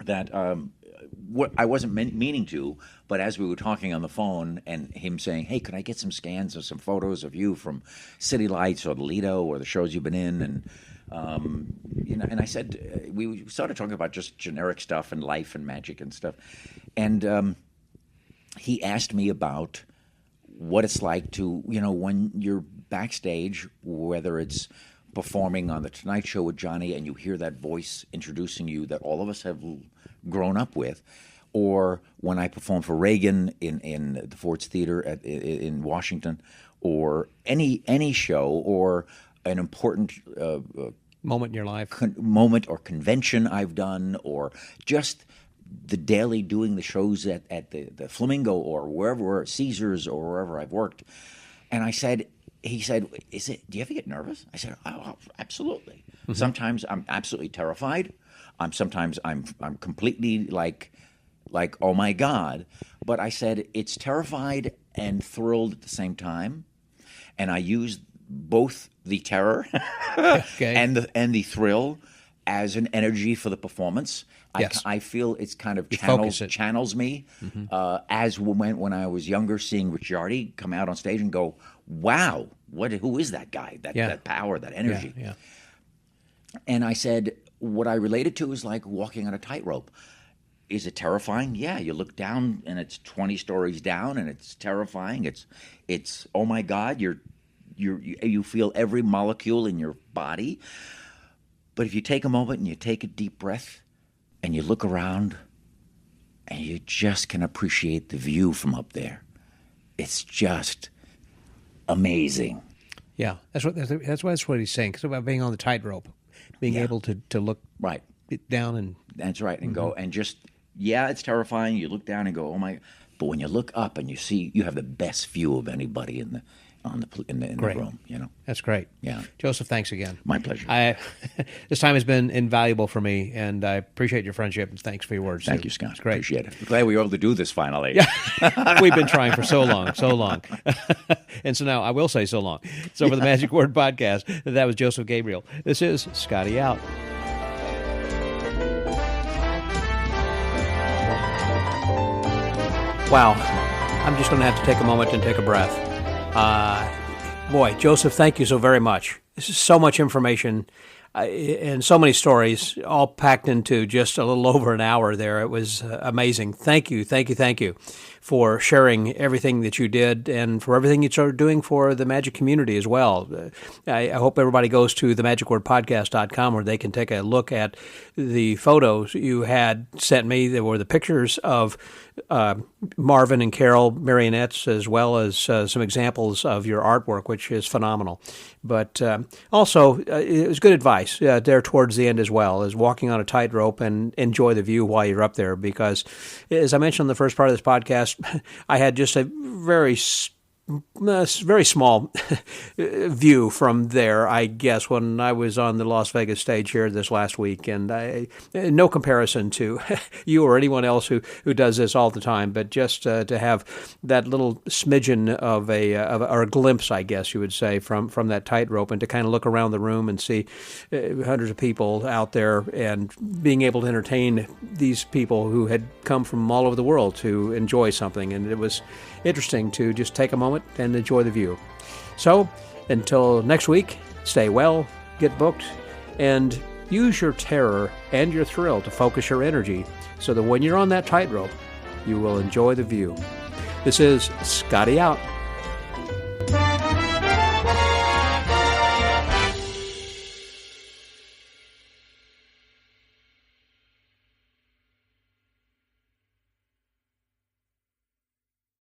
that what I wasn't meaning to, but as we were talking on the phone, and him saying, "Hey, could I get some scans or some photos of you from City Lights or the Lido or the shows you've been in?" And and I said, we started talking about just generic stuff and life and magic and stuff. And he asked me about what it's like to, when you're backstage, whether it's performing on The Tonight Show with Johnny and you hear that voice introducing you that all of us have grown up with, or when I performed for Reagan in the Ford's Theater in Washington, or any show, or an important Moment in your life. moment or convention I've done, or just the daily doing the shows at the Flamingo or wherever, Caesars or wherever I've worked. And he said, do you ever get nervous? I said, oh, absolutely. Mm-hmm. Sometimes I'm absolutely terrified. Sometimes I'm completely like, oh my God. But I said, it's terrified and thrilled at the same time. And I used both the terror and the thrill as an energy for the performance. Yes. I feel it's kind of channels me. Mm-hmm. As when I was younger, seeing Richiardi come out on stage and go, wow, who is that guy? That power, that energy. Yeah. And I said, what I related to is like walking on a tightrope. Is it terrifying? Yeah, you look down and it's 20 stories down and it's terrifying. It's oh my God, you're you feel every molecule in your body. But if you take a moment and you take a deep breath and you look around and you just can appreciate the view from up there, it's just amazing. Yeah, that's what he's saying. It's about being on the tightrope, being able to look right down and that's right, and go and just it's terrifying. You look down and go, oh my! But when you look up and you see, you have the best view of anybody in the room. You know, that's great. Yeah, Joseph, thanks again. My pleasure. This time has been invaluable for me, and I appreciate your friendship. And thanks for your words. Thank you, Scott. It's great. Appreciate it. Glad we were able to do this finally. Yeah, we've been trying for so long, and so now I will say so long. So for the Magic Word Podcast, that was Joseph Gabriel. This is Scotty out. Wow, I'm just going to have to take a moment and take a breath. Boy, Joseph, thank you so very much. This is so much information and so many stories, all packed into just a little over an hour there. It was amazing. Thank you for sharing everything that you did and for everything you started doing for the magic community as well. I hope everybody goes to themagicwordpodcast.com where they can take a look at the photos you had sent me. There were the pictures of Marvin and Carol marionettes, as well as some examples of your artwork, which is phenomenal. But also, it was good advice there towards the end as well, is walking on a tightrope and enjoy the view while you're up there. Because, as I mentioned in the first part of this podcast, I had just a very small view from there, I guess, when I was on the Las Vegas stage here this last week. And no comparison to you or anyone else who does this all the time, but just to have that little smidgen of a glimpse, I guess you would say, from that tightrope, and to kind of look around the room and see hundreds of people out there and being able to entertain these people who had come from all over the world to enjoy something. And it was interesting to just take a moment and enjoy the view. So, until next week, stay well, get booked, and use your terror and your thrill to focus your energy so that when you're on that tightrope, you will enjoy the view. This is Scotty out.